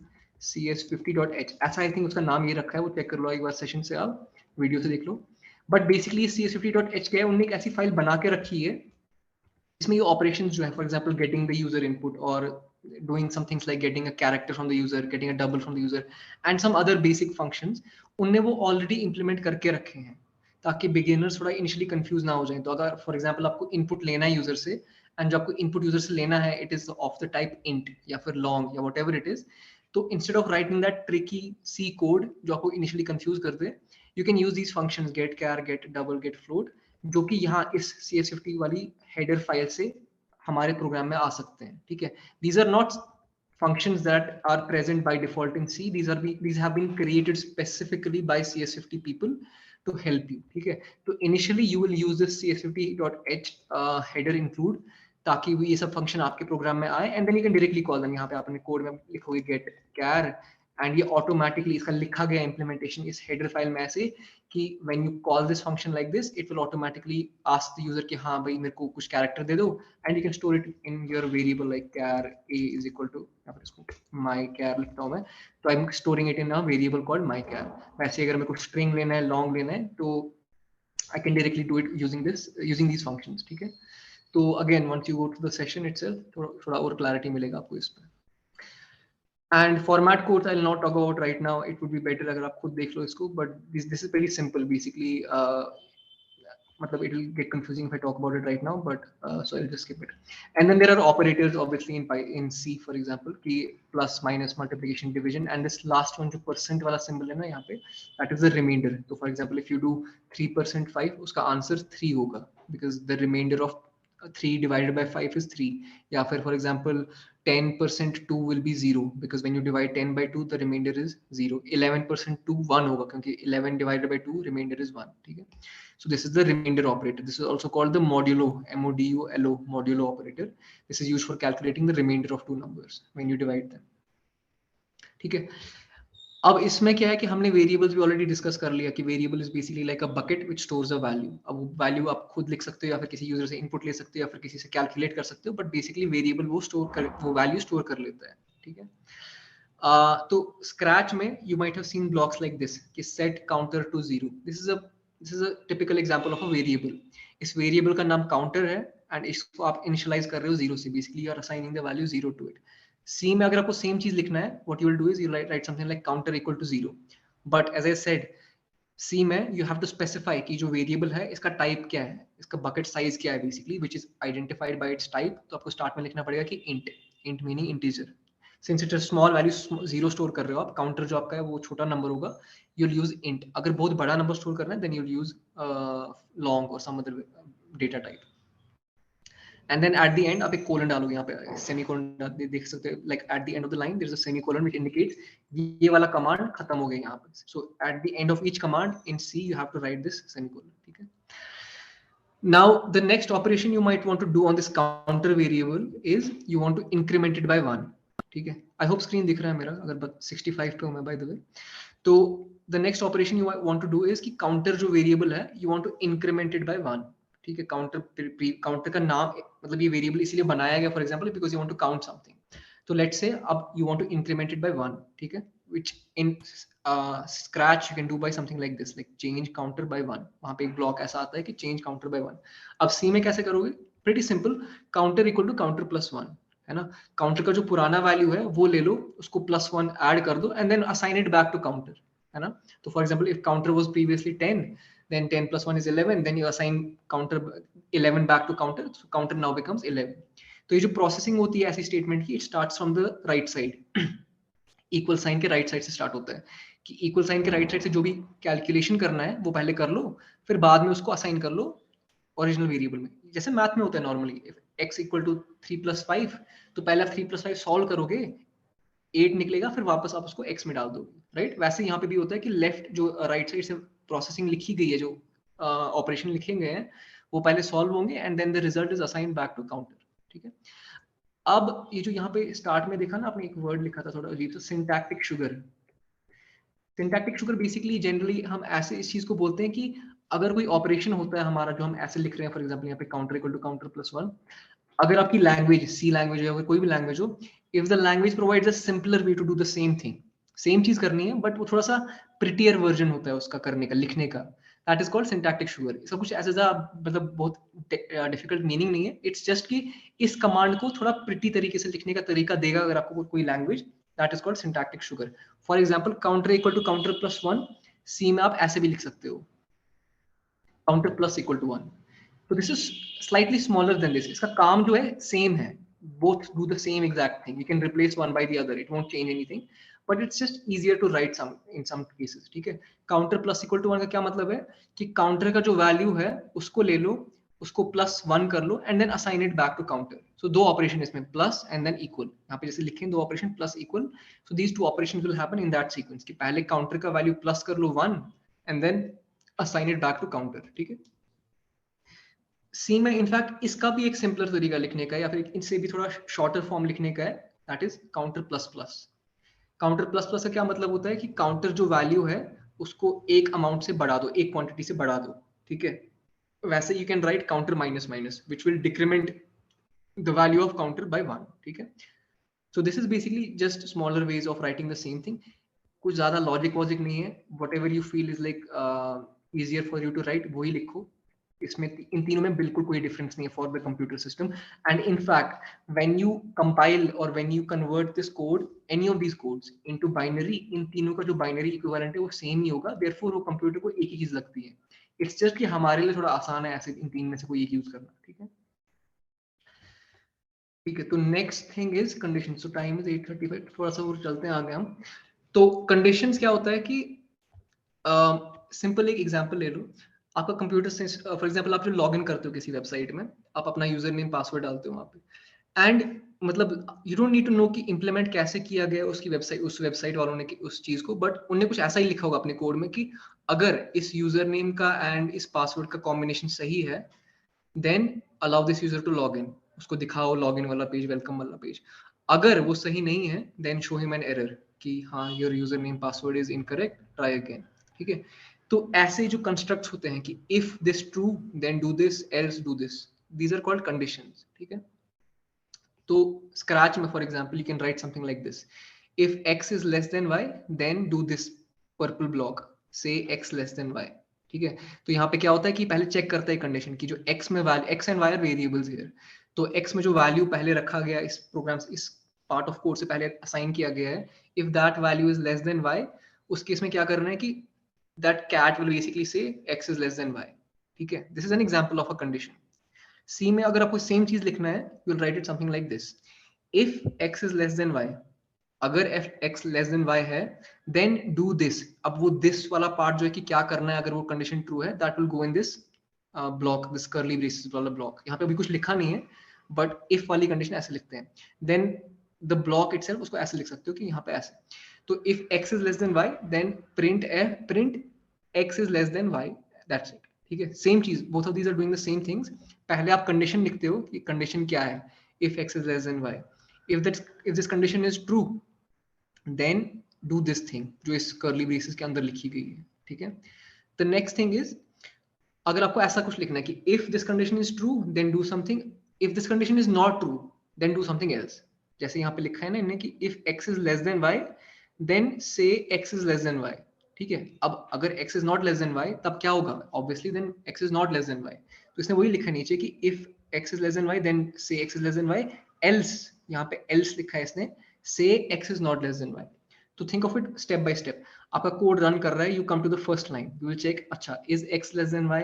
A: CS50.h, ऐसा आई थिंक उसका नाम ये रखा है. वो चेक कर लो एक बार सेशन से, आप वीडियो से देख लो. बट बेसिकली CS50.h क्या है, उन्होंने एक ऐसी फाइल बना के रखी है इसमें ये ऑपरेशंस जो है, for example getting the user input और doing some things like getting a character from the user, getting a double from the user and some other basic functions, उनने वो ऑलरेडी इंप्लीमेंट करके रखे हैं ताकि बिगिनर्स थोड़ा इनिशियली कंफ्यूज ना हो जाए. तो अगर फॉर एग्जांपल आपको इनपुट लेना है यूजर से, एंड जो आपको इनपुट यूजर से लेना है it is of the type int या फिर लॉन्ग या व्हाटएवर इट इज, तो instead of writing that tricky C code जो आपको इनिशियली कंफ्यूज कर दे, you can use these functions get char, get double, get float, जो कि यहाँ इस CS50 वाली हेडर फाइल से हमारे प्रोग्राम में आ सकते हैं. ठीक है, these are not functions that are present by default in C. These have been created specifically by CS50 people to help you. ठीक है, तो initially you will use this CS50.h header include ताकि वो ये सब फंक्शन आपके program में आए, and then you can directly call them. यहाँ पे आपने कोड में लिखोगे गेट कैर, एंड ये ऑटोमेटिकली इसका लिखा गया इंप्लीमेंटेशन इस हेडर फाइल में ऐसे कि when you call this function like this it will automatically ask the user कि हाँ भाई मेरे को कुछ कैरेक्टर दे दो, and you can store it in your variable like char a is equal to, या फिर इसको माय कैर लिखता हूँ मैं, तो I am storing it in a variable called my char. वैसे अगर मेरे को स्ट्रिंग लेना है, लॉन्ग लेना है, तो I can directly do it using these functions. ठीक है, तो again once you go to the session itself थोड़ा और क्लैरिटी मिलेगा आपको इस पर. And format codes I'll not talk about right now. It would be better अगर आप खुद देख लो इसको, but this is pretty simple basically. मतलब it will get confusing if I talk about it right now, but so I'll just skip it. And then there are operators obviously in C, for example, कि plus, minus, multiplication, division, and this last one जो percent वाला symbol है ना यहाँ पे, that is the remainder. So for example, if you do 3% 5, उसका answer 3 होगा, because the remainder of 3 divided by 5 is 3. या फिर for example 10% 2 will be 0, because when you divide 10 by 2 the remainder is 0. 11% 2 1 होगा, क्योंकि 11 divided by 2 remainder is 1. ठीक है. So this is the remainder operator. This is also called the modulo, M-O-D-U-L-O, modulo operator. This is used for calculating the remainder of two numbers when you divide them. ठीक है. अब इसमें क्या है कि हमने वेरिएबल्स भी ऑलरेडी डिस्कस कर लिया कि variable is basically like a bucket which stores a value. अब वो वैल्यू आप खुद लिख सकते हो या फिर किसी यूजर से इनपुट ले सकते हो या फिर किसी से कैलकुलेट कर सकते हो, बट बेसिकली वेरिएबल वो वैल्यू स्टोर कर लेता है. ठीक है. तो स्क्रैच में you might have seen blocks like this कि set counter to 0. This is a typical example of a variable. इस वेरिएबल का नाम काउंटर है एंड इसको आप इनिशियलाइज कर रहे हो 0 से. Basically you are assigning the value 0 to it. C में अगर आपको सेम चीज लिखना है, what you will do is you write something like counter equal to 0. But as I said, C में you have to specify कि जो variable है इसका टाइप क्या है, इसका बकेट साइज क्या है basically, which is identified by its type. तो आपको स्टार्ट में लिखना पड़ेगा कि int meaning integer. Since it's a small value 0 store कर रहे हो आप, काउंटर जो आपका है वो छोटा नंबर होगा, you'll use int. अगर बहुत बड़ा नंबर स्टोर करना है then you'll use long or some other data type. And then at the end आप एक कोलन डालोगे, यहाँ पे सेमीकोलन देख सकते हो, like at the end of the line there is a semicolon which indicates ये वाला कमांड खत्म हो गया यहाँ पे. So at the end of each command in C you have to write this semicolon. ठीक है. Now the next operation you might want to do on this counter variable is you want to increment it by 1. ठीक है. I hope screen दिख रहा है मेरा, अगर 65 पे हूँ मैं by the way. तो the next operation you want to do is कि counter जो variable है you want to increment it by 1. ठीक है. काउंटर का नाम मतलब ये वेरिएबल इसीलिए बनाया गया for example because you want to count something. तो लेट्स से अब you want to increment it by 1. ठीक है. Which in Scratch you can do by something like this, like change counter by 1. वहां पे एक ब्लॉक ऐसा आता है कि चेंज काउंटर बाय 1. अब सी में कैसे करोगे? Pretty simple. Counter equal to counter plus 1 है ना. काउंटर का जो पुराना वैल्यू है वो ले लो, उसको प्लस 1 ऐड कर दो and then assign it back to counter, है ना. तो for example if counter was previously 10, then 10 plus 1 is 11, then you assign counter 11 back to counter, so counter now becomes 11. तो ये जो प्रोसेसिंग होती है ऐसी स्टेटमेंट की, it starts from the right side. Equal sign के राइट साइड से start होता है कि इक्वल साइन के राइट साइड से जो भी कैलकुलेशन करना है वो पहले कर लो, फिर बाद में उसको असाइन कर लो ओरिजिनल वेरिएबल में, जैसे मैथ में होता है normally. x equal to 3 plus 5, तो पहले आप 3 plus 5 सॉल्व करोगे, 8 निकलेगा, फिर वापस आप उसको x में डाल दोगे, राइट. वैसे यहाँ पे भी होता है कि लेफ्ट जो राइट साइड से प्रोसेसिंग लिखी गई है, जो ऑपरेशन लिखे गए हैं, वो पहले सॉल्व होंगे and then the result is assigned back to counter. ठीक है. अब ये जो यहाँ पे स्टार्ट में देखा ना आपने, एक वर्ड लिखा था थोड़ा अजीब सा, syntactic sugar. Syntactic sugar basically generally हम ऐसे इस चीज को बोलते हैं कि अगर कोई ऑपरेशन होता है हमारा जो हम ऐसे लिख रहे हैं, फॉर एग्जांपल यहाँ पे counter equal to counter plus 1, अगर आपकी लैंग्वेज सी लैंग्वेज हो या कोई भी लैंग्वेज हो, if the language provides a simpler way to do the same thing, same चीज करनी है बट वो थोड़ा सा प्रिटियर वर्जन होता है उसका करने का, लिखने का, that is called syntactic sugar. इसका कुछ ऐसा मतलब बहुत डिफिकल्ट मीनिंग नहीं है, इट्स जस्ट कि इस कमांड को थोड़ा प्रिटी तरीके से लिखने का तरीका देगा अगर आपको कोई language, that is called syntactic sugar. For example counter equal to counter plus 1, C में आप ऐसे भी लिख सकते हो, काउंटर प्लस इक्वल टू 1. तो this is slightly smaller than this. इसका काम जो है सेम है, both do the same exact thing, you can replace one by the other, it won't change anything, but it's just easier to write some in some cases. ठीक है. Counter plus equal to 1 का क्या मतलब है कि counter का जो value है उसको ले लो, उसको प्लस 1 कर लो and then assign it back to counter. So दो ऑपरेशन इसमें, प्लस एंड देन इक्वल. यहाँ पे जैसे लिखें दो operation plus equal, so these two operations will happen in that sequence कि पहले काउंटर का वैल्यू प्लस कर लो 1 and then assign it back to counter. ठीक है. सी में इनफैक्ट इसका भी एक सिंपलर तरीका लिखने का है या फिर इससे भी थोड़ा शॉर्टर फॉर्म लिखने का है, that is counter plus plus. Counter plus plus का क्या मतलब होता है कि काउंटर जो वैल्यू है उसको एक अमाउंट से बढ़ा दो, एक क्वांटिटी से बढ़ा दो. ठीक है. वैसे you can write counter minus minus which will decrement the value of counter by 1. ठीक है. So this is basically just smaller ways of writing the same thing. कुछ ज्यादा लॉजिक वॉजिक नहीं है, whatever you feel is like easier for you to write वही लिखो. इसमें इन तीनों में बिल्कुल कोई डिफरेंस नहीं है for the computer system. And in fact when you compile और when you convert this code, any of these codes into binary, इन तीनों का जो बाइनरी इक्विवेलेंट है वो सेम ही होगा, देयरफॉर वो कंप्यूटर को एक ही चीज लगती है. इट्स जस्ट कि हमारे लिए थोड़ा आसान है ऐसे इन तीन में से कोई एक यूज करना, ठीक है। ठीक है, तो next thing is condition. So time is 8:35, थोड़ा सा और चलते हैं आगे हम। तो कंडीशंस क्या होता है कि सिंपल एक एग्जांपल ले लो। आपका कंप्यूटर से फॉर एग्जांपल आप जो लॉगिन करते हो किसी वेबसाइट में, आप अपना यूजर नेम पासवर्ड डालते हो वहां पे, एंड मतलब you don't need to know कि इंप्लीमेंट कैसे किया गया उसकी वेबसाइट, उस वेबसाइट वालों ने उस चीज को, बट उन्होंने कुछ ऐसा ही लिखा होगा अपने कोड में कि अगर इस यूजर नेम का एंड इस पासवर्ड का कॉम्बिनेशन सही है, then allow this user to log in. उसको दिखाओ लॉग इन वाला पेज, वेलकम वाला पेज। अगर वो सही नहीं है, then show him an error कि हाँ your user name password is incorrect, try again, ठीक है। तो ऐसे जो कंस्ट्रक्ट्स होते हैं कि if this true then do this, else do this, these are called conditions, ठीक है। तो स्क्रैच में for example you can write something like this, if x is less than y then do this purple block, say x less than y, ठीक है। तो यहाँ पे क्या होता है कि पहले चेक करता है कंडीशन की जो x में value, x and y are variables here, तो x में जो वैल्यू पहले रखा गया इस प्रोग्राम इस पार्ट ऑफ कोड से पहले असाइन किया गया है, if that value is less than y, उस केस में क्या करना है कि that cat will basically say x is less than y, ठीक है। This is an example of a condition. C में अगर आपको सेम चीज लिखना है, you will write it something like this, if x is less than y, अगर x less than y है, देन डू दिस। अब वो दिस वाला पार्ट जो है कि क्या करना है, अगर वो कंडीशन ट्रू है, that will go in this block, this curly braces वाला ब्लॉक। यहाँ पे अभी कुछ लिखा नहीं है, बट इफ वाली कंडीशन ऐसे लिखते हैं, देन द ब्लॉक इटसेल्फ उसको ऐसे लिख सकते हो कि यहाँ पे ऐसे। तो if x is less than y, then print x is less than y, that's it, ठीक है। सेम चीज, both of these are doing the same things. पहले आप कंडीशन लिखते हो कि कंडीशन क्या है, if x is less than y, if this condition is true then do this thing जो इस curly braces के अंदर लिखी गई है, ठीक है। the next thing is, अगर आपको ऐसा कुछ लिखना है कि if this condition is true then do something, if this condition is not true then do something else, जैसे यहाँ पे लिखा है ना इन्हें कि if x is less than y then say x is less than y, ठीक है। अब अगर x is not less than y तब क्या होगा, obviously then x is not less than y, तो इसने वही लिखा नीचे कि if x is less than y then say x is less than y, else, यहाँ पे else लिखा है इसने, say x is not less than y। तो think of it step by step. आपका कोड रन कर रहा है, you come to the first line, you will check, अच्छा is x less than y,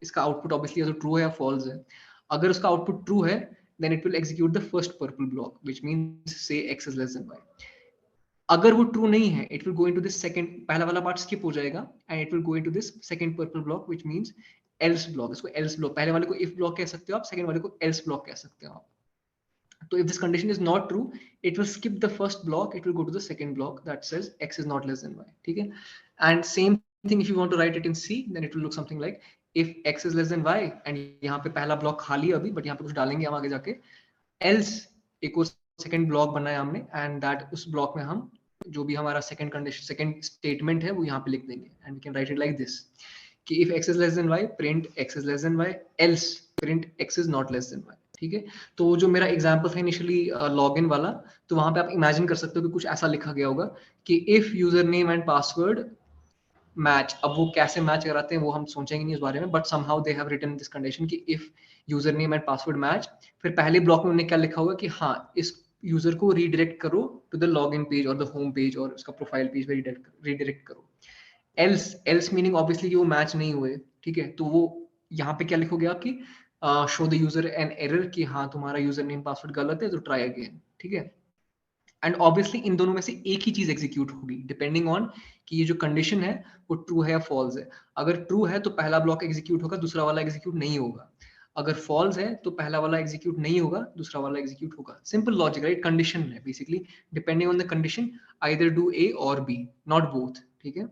A: इसका आउटपुट ऑब्वियसली या तो true है या फॉल्स है। अगर उसका आउटपुट ट्रू है, then it will execute the first purple block which means say x is less than y। अगर वो ट्रू नहीं है, it will go into this second, पहला वाला पार्ट स्किप हो जाएगा and it will go into this second purple block which means else block. इसको else block, पहले वाले को इफ ब्लॉक कह सकते हो आप, सेकंड वाले को एल्स ब्लॉक कह सकते हो आप। So if this condition is not true, it will skip the first block, it will go to the second block that says x is not less than y, ठीक है। And same thing if you want to write it in C, then it will look something like if x is less than y, and यहाँ पे पहला block खाली है अभी, but यहाँ पे कुछ डालेंगे हम आगे जाके, else एक और सेकंड ब्लॉक बनाया हमने, एंड दैट उस ब्लॉक में हम जो भी हमारा सेकंड कंडीशन, सेकंड स्टेटमेंट है वो यहाँ पे लिख देंगे, and we can write it like this कि if x is less than y print x is less than y, else print x is not less than y, ठीक है। तो जो मेरा एग्जांपल था इनिशियली लॉगिन वाला, तो वहां पे आप इमेजिन कर सकते हो कि कुछ ऐसा लिखा गया होगा कि if user name and password match. अब वो कैसे मैच कराते हैं वो हम सोचेंगे नहीं इस बारे में, but somehow they have written this condition कि if user name and password match, फिर पहले ब्लॉक में उन्होंने क्या लिखा होगा कि हाँ इस यूजर को रीडायरेक्ट करो टू द लॉगिन पेज और द होम पेज और उसका प्रोफाइल पेज पे रीडायरेक्ट करो। एल्स मीनिंग ऑब्वियसली कि वो मैच नहीं हुए, ठीक है। तो वो यहाँ पे क्या लिखोगे आप कि show the user N error कि हाँ तुम्हारा यूजर नेम पासवर्ड गलत है तो ट्राई अगेन, ठीक है। एंड ऑब्वियसली इन दोनों में से एक ही चीज एग्जीक्यूट होगी डिपेंडिंग ऑन कि ये जो कंडीशन है वो ट्रू है या फॉल्स है। अगर ट्रू है तो पहला ब्लॉक एग्जीक्यूट होगा, दूसरा वाला एग्जीक्यूट नहीं होगा। अगर फॉल्स है तो पहला वाला एग्जीक्यूट नहीं होगा, दूसरा वाला एग्जीक्यूट होगा। Simple logic, right. कंडीशन है basically, depending on the condition either do a और बी, नॉट बोथ, ठीक है।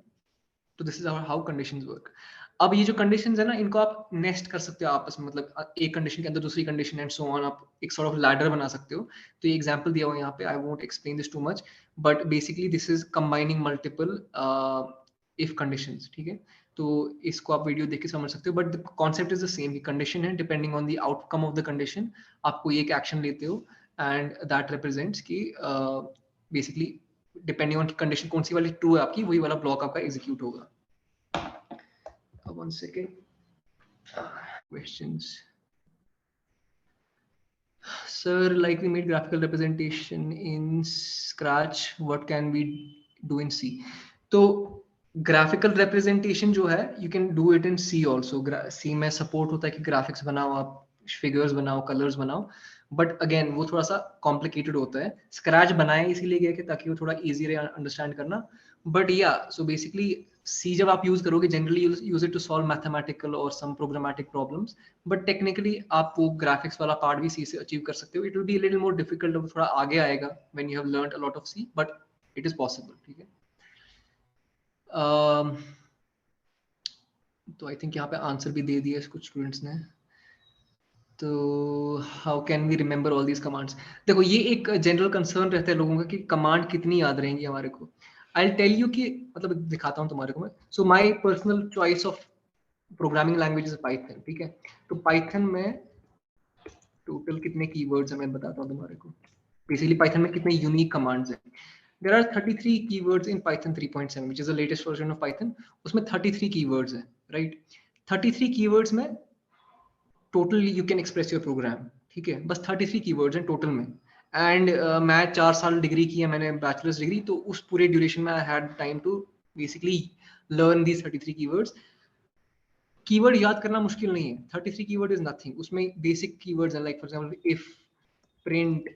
A: तो this is how conditions work. अब ये जो कंडीशंस है ना, इनको आप नेस्ट कर सकते हो आपस में, मतलब एक कंडीशन के अंदर दूसरी कंडीशन एंड सो ऑन, आप एक सॉर्ट ऑफ लैडर बना सकते हो। तो ये एग्जांपल दिया हुआ है यहाँ पे, I won't explain this too much, but basically this is combining multiple if conditions, ठीक है। तो इसको आप वीडियो देख के समझ सकते हो, but the concept is the same. Condition है, depending on the outcome of the condition आप कोई एक एक्शन लेते हो, एंड दैट रिप्रेजेंट्स कि बेसिकली डिपेंडिंग ऑन कंडीशन कौन सी वाली ट्रू है आपकी, वही वाला ब्लॉक आपका एग्जीक्यूट होगा। 1 second. Questions. Sir, like we made graphical representation in Scratch, what can we do in C? तो ग्राफिकल रिप्रेजेंटेशन जो है you can do it in C also. C में सपोर्ट होता है कि ग्राफिक्स बनाओ, आप फिगर्स बनाओ, कलर्स बनाओ, बट अगेन वो थोड़ा सा कॉम्प्लिकेटेड होता है. स्क्रैच बनाए इसीलिए गया कि ताकि वो थोड़ा इजी रहे अंडरस्टैंड करना. बट या सो बेसिकली सी जब आप यूज करोगे generally use it to solve mathematical और some programmatic problems, but technically आप वो ग्राफिक्स वाला पार्ट भी सी से अचीव कर सकते हो. It will be little more difficult, थोड़ा आगे आएगा when you have learned a lot of C, but it is possible. ठीक है. तो आई थिंक यहाँ पे आंसर भी दे दिया कुछ स्टूडेंट्स ने. तो how can we remember all these commands. देखो ये एक जनरल कंसर्न रहता है लोगों का कि कमांड कितनी याद रहेंगी हमारे को. आई टेल यू कि मतलब दिखाता हूँ तुम्हारे को मैं. So my personal choice of programming language is Python. ठीक है. तो पाइथन में टोटल कितने कीवर्ड्स हैं मैं बताता हूँ तुम्हारे को. बेसिकली पाइथन में कितने यूनिक कमांड्स हैं. There are 33 keywords in Python 3.7, which is the latest version of Python. उसमें 33 keywords हैं, right? 33 keywords में total you can express your program. ठीक है. बस 33 कीवर्ड्स हैं टोटल में. एंड मैं 4 साल डिग्री की है मैंने, बैचलर्स डिग्री, तो उस पूरे ड्यूरेशन में I had time to basically learn these 33 keywords. Keyword याद करना मुश्किल नहीं है. 33 कीवर्ड इज नथिंग. उसमें बेसिक कीवर्ड्स हैं like for example if, print,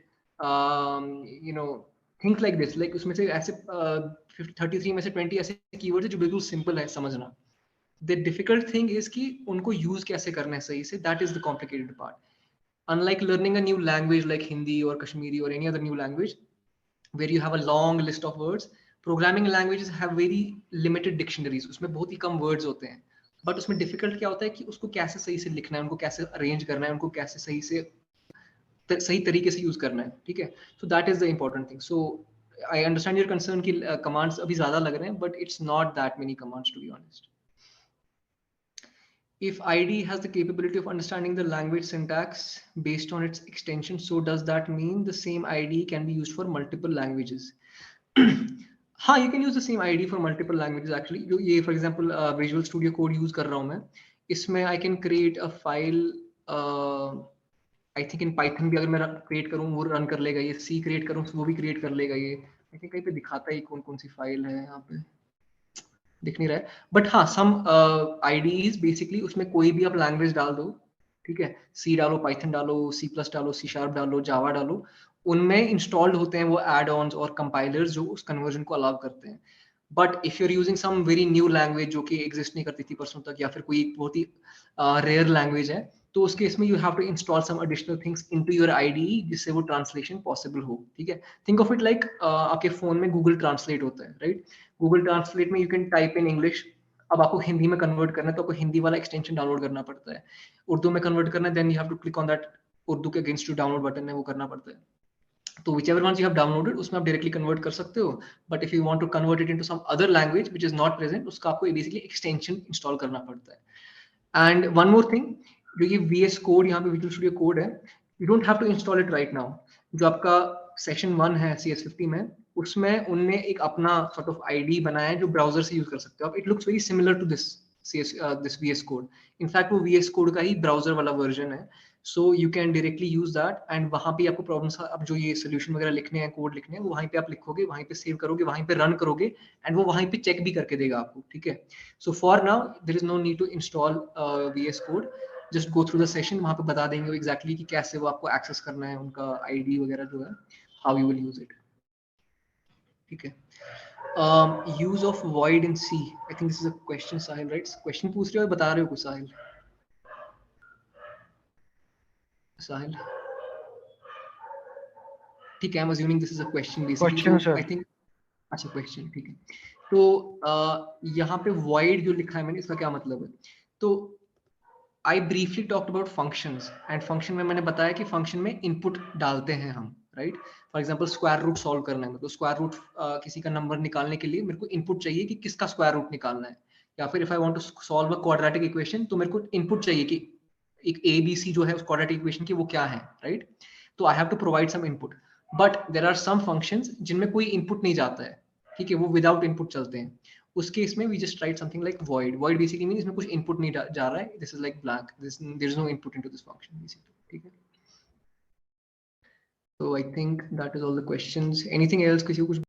A: you know, things like this. Like उसमें से ऐसे 33 में से 20 ऐसे कीवर्ड्स हैं जो बिल्कुल सिंपल है समझना. The difficult thing is कि उनको यूज कैसे करना है सही से. That is the complicated part. Unlike learning a new language like Hindi or Kashmiri or any other new language where you have a long list of words, programming languages have very limited dictionaries. उसमें बहुत ही कम words होते हैं. But उसमें difficult क्या होता है कि उसको कैसे सही से लिखना है, उनको कैसे arrange करना है, उनको कैसे सही तरीके से यूज करना है. ठीक है. So that is the important thing. So I understand your concern कि commands अभी ज्यादा लग रहे हैं, but it's not that many commands to be honest. If IDE has the capability of understanding the language syntax based on its extension, so does that mean the same IDE can be used for multiple languages? हाँ, you can use the same IDE for multiple languages actually. ये for example Visual Studio Code use कर रहा हूँ मैं. इसमें I can create a file. I think in Python भी अगर मैं create करूँ वो run कर लेगा. ये C create करूँ वो भी create कर लेगा. ये I think कहीं पे दिखाता है कौन कौन सी फाइल है यहाँ पे. दिख नहीं रहा है. बट हाँ, सम आईडीज बेसिकली उसमें कोई भी आप लैंग्वेज डाल दो. ठीक है. सी डालो, पाइथन डालो, सी प्लस डालो, सी शार्प डालो, जावा डालो, उनमें इंस्टॉल्ड होते हैं वो एड ऑन्स और कंपाइलर्स जो उस कन्वर्जन को अलाउ करते हैं. But if you are using some very new language जो कि एग्जिस्ट नहीं करती थी परसों तक, या फिर कोई बहुत ही रेयर लैंग्वेज है, तो उस केस में you have to install some additional things into your IDE जिससे वो ट्रांसलेशन पॉसिबल हो. ठीक है. थिंक ऑफ इट लाइक आपके फोन में गूगल ट्रांसलेट होता है, राइट? गूगल ट्रांसलेट में you can type in English. अब आपको हिंदी में कन्वर्ट करना है तो आपको हिंदी वाला एक्सटेंशन डाउनलोड करना पड़ता है. उर्दू में कन्वर्ट करना है, then you have to click on that Urdu के अगेंस्ट जो डाउनलोड बटन है वो करना पड़ता है. तो whichever ones you have downloaded उसमें आप डायरेक्टली कन्वर्ट कर सकते हो. But if you want to convert it into some other language which is not present, उसका आपको बेसिकली एक्सटेंशन इंस्टॉल करना पड़ता है. एंड वन मोर थिंग, जो ये VS कोड यहाँ पे विजुअल स्टूडियो कोड है, you don't have to install it right now. जो आपका सेशन 1 है CS50 में, उसमें उनने एक अपना सॉर्ट ऑफ आईडी बनाया है जो ब्राउजर से यूज कर सकते हो आप. It looks very similar to this this VS code. In fact वो VS कोड का ही ब्राउजर वाला वर्जन है. So you can directly use that. And वहां पे आपको प्रॉब्लम्स, अब जो ये सोल्यूशन वगैरह लिखने हैं, कोड लिखने हैं, वो वहीं पे आप लिखोगे, वहीं पे सेव करोगे, वहीं पे रन करोगे, एंड वो वहीं पे चेक भी करके देगा आपको. ठीक है. So for now, there is no need to install VS Code. Just go through the session. वहाँ पे बता देंगे exactly कि कैसे वो आपको access करना है, उनका ID वगैरह जो है, how you will use it. ठीक है. Use of void in C. I think this is a question, Sahil, right? Question पूछ रहे हो, बता रहे हो कुछ, Sahil? Sahil. ठीक है. I'm assuming this is a question basically.
B: Question, sir.
A: I think. अच्छा, क्वेश्चन. ठीक है. तो यहाँ पे void जो लिखा है मैंने, इसका क्या मतलब है? तो I briefly talked about functions, and function में मैंने बताया कि function में input डालते हैं हम, right? For example, square root solve करना है, तो square root किसी का number निकालने के लिए मेरे को input चाहिए कि किसका square root निकालना है. या फिर if I want to solve a quadratic equation, तो मेरे को input चाहिए कि एक ABC जो है उस quadratic equation की वो क्या है, right? तो I have to provide some input. But there are some functions जिनमें कोई input नहीं जाता है. ठीक है. वो without input चलते हैं. उस केस में we just write something like void. Void basically means इसमें कुछ input नहीं जा रहा है. This is like blank. There is no input into this function basically. ठीक है. So I think that is all the questions. Anything else किसी को कुछ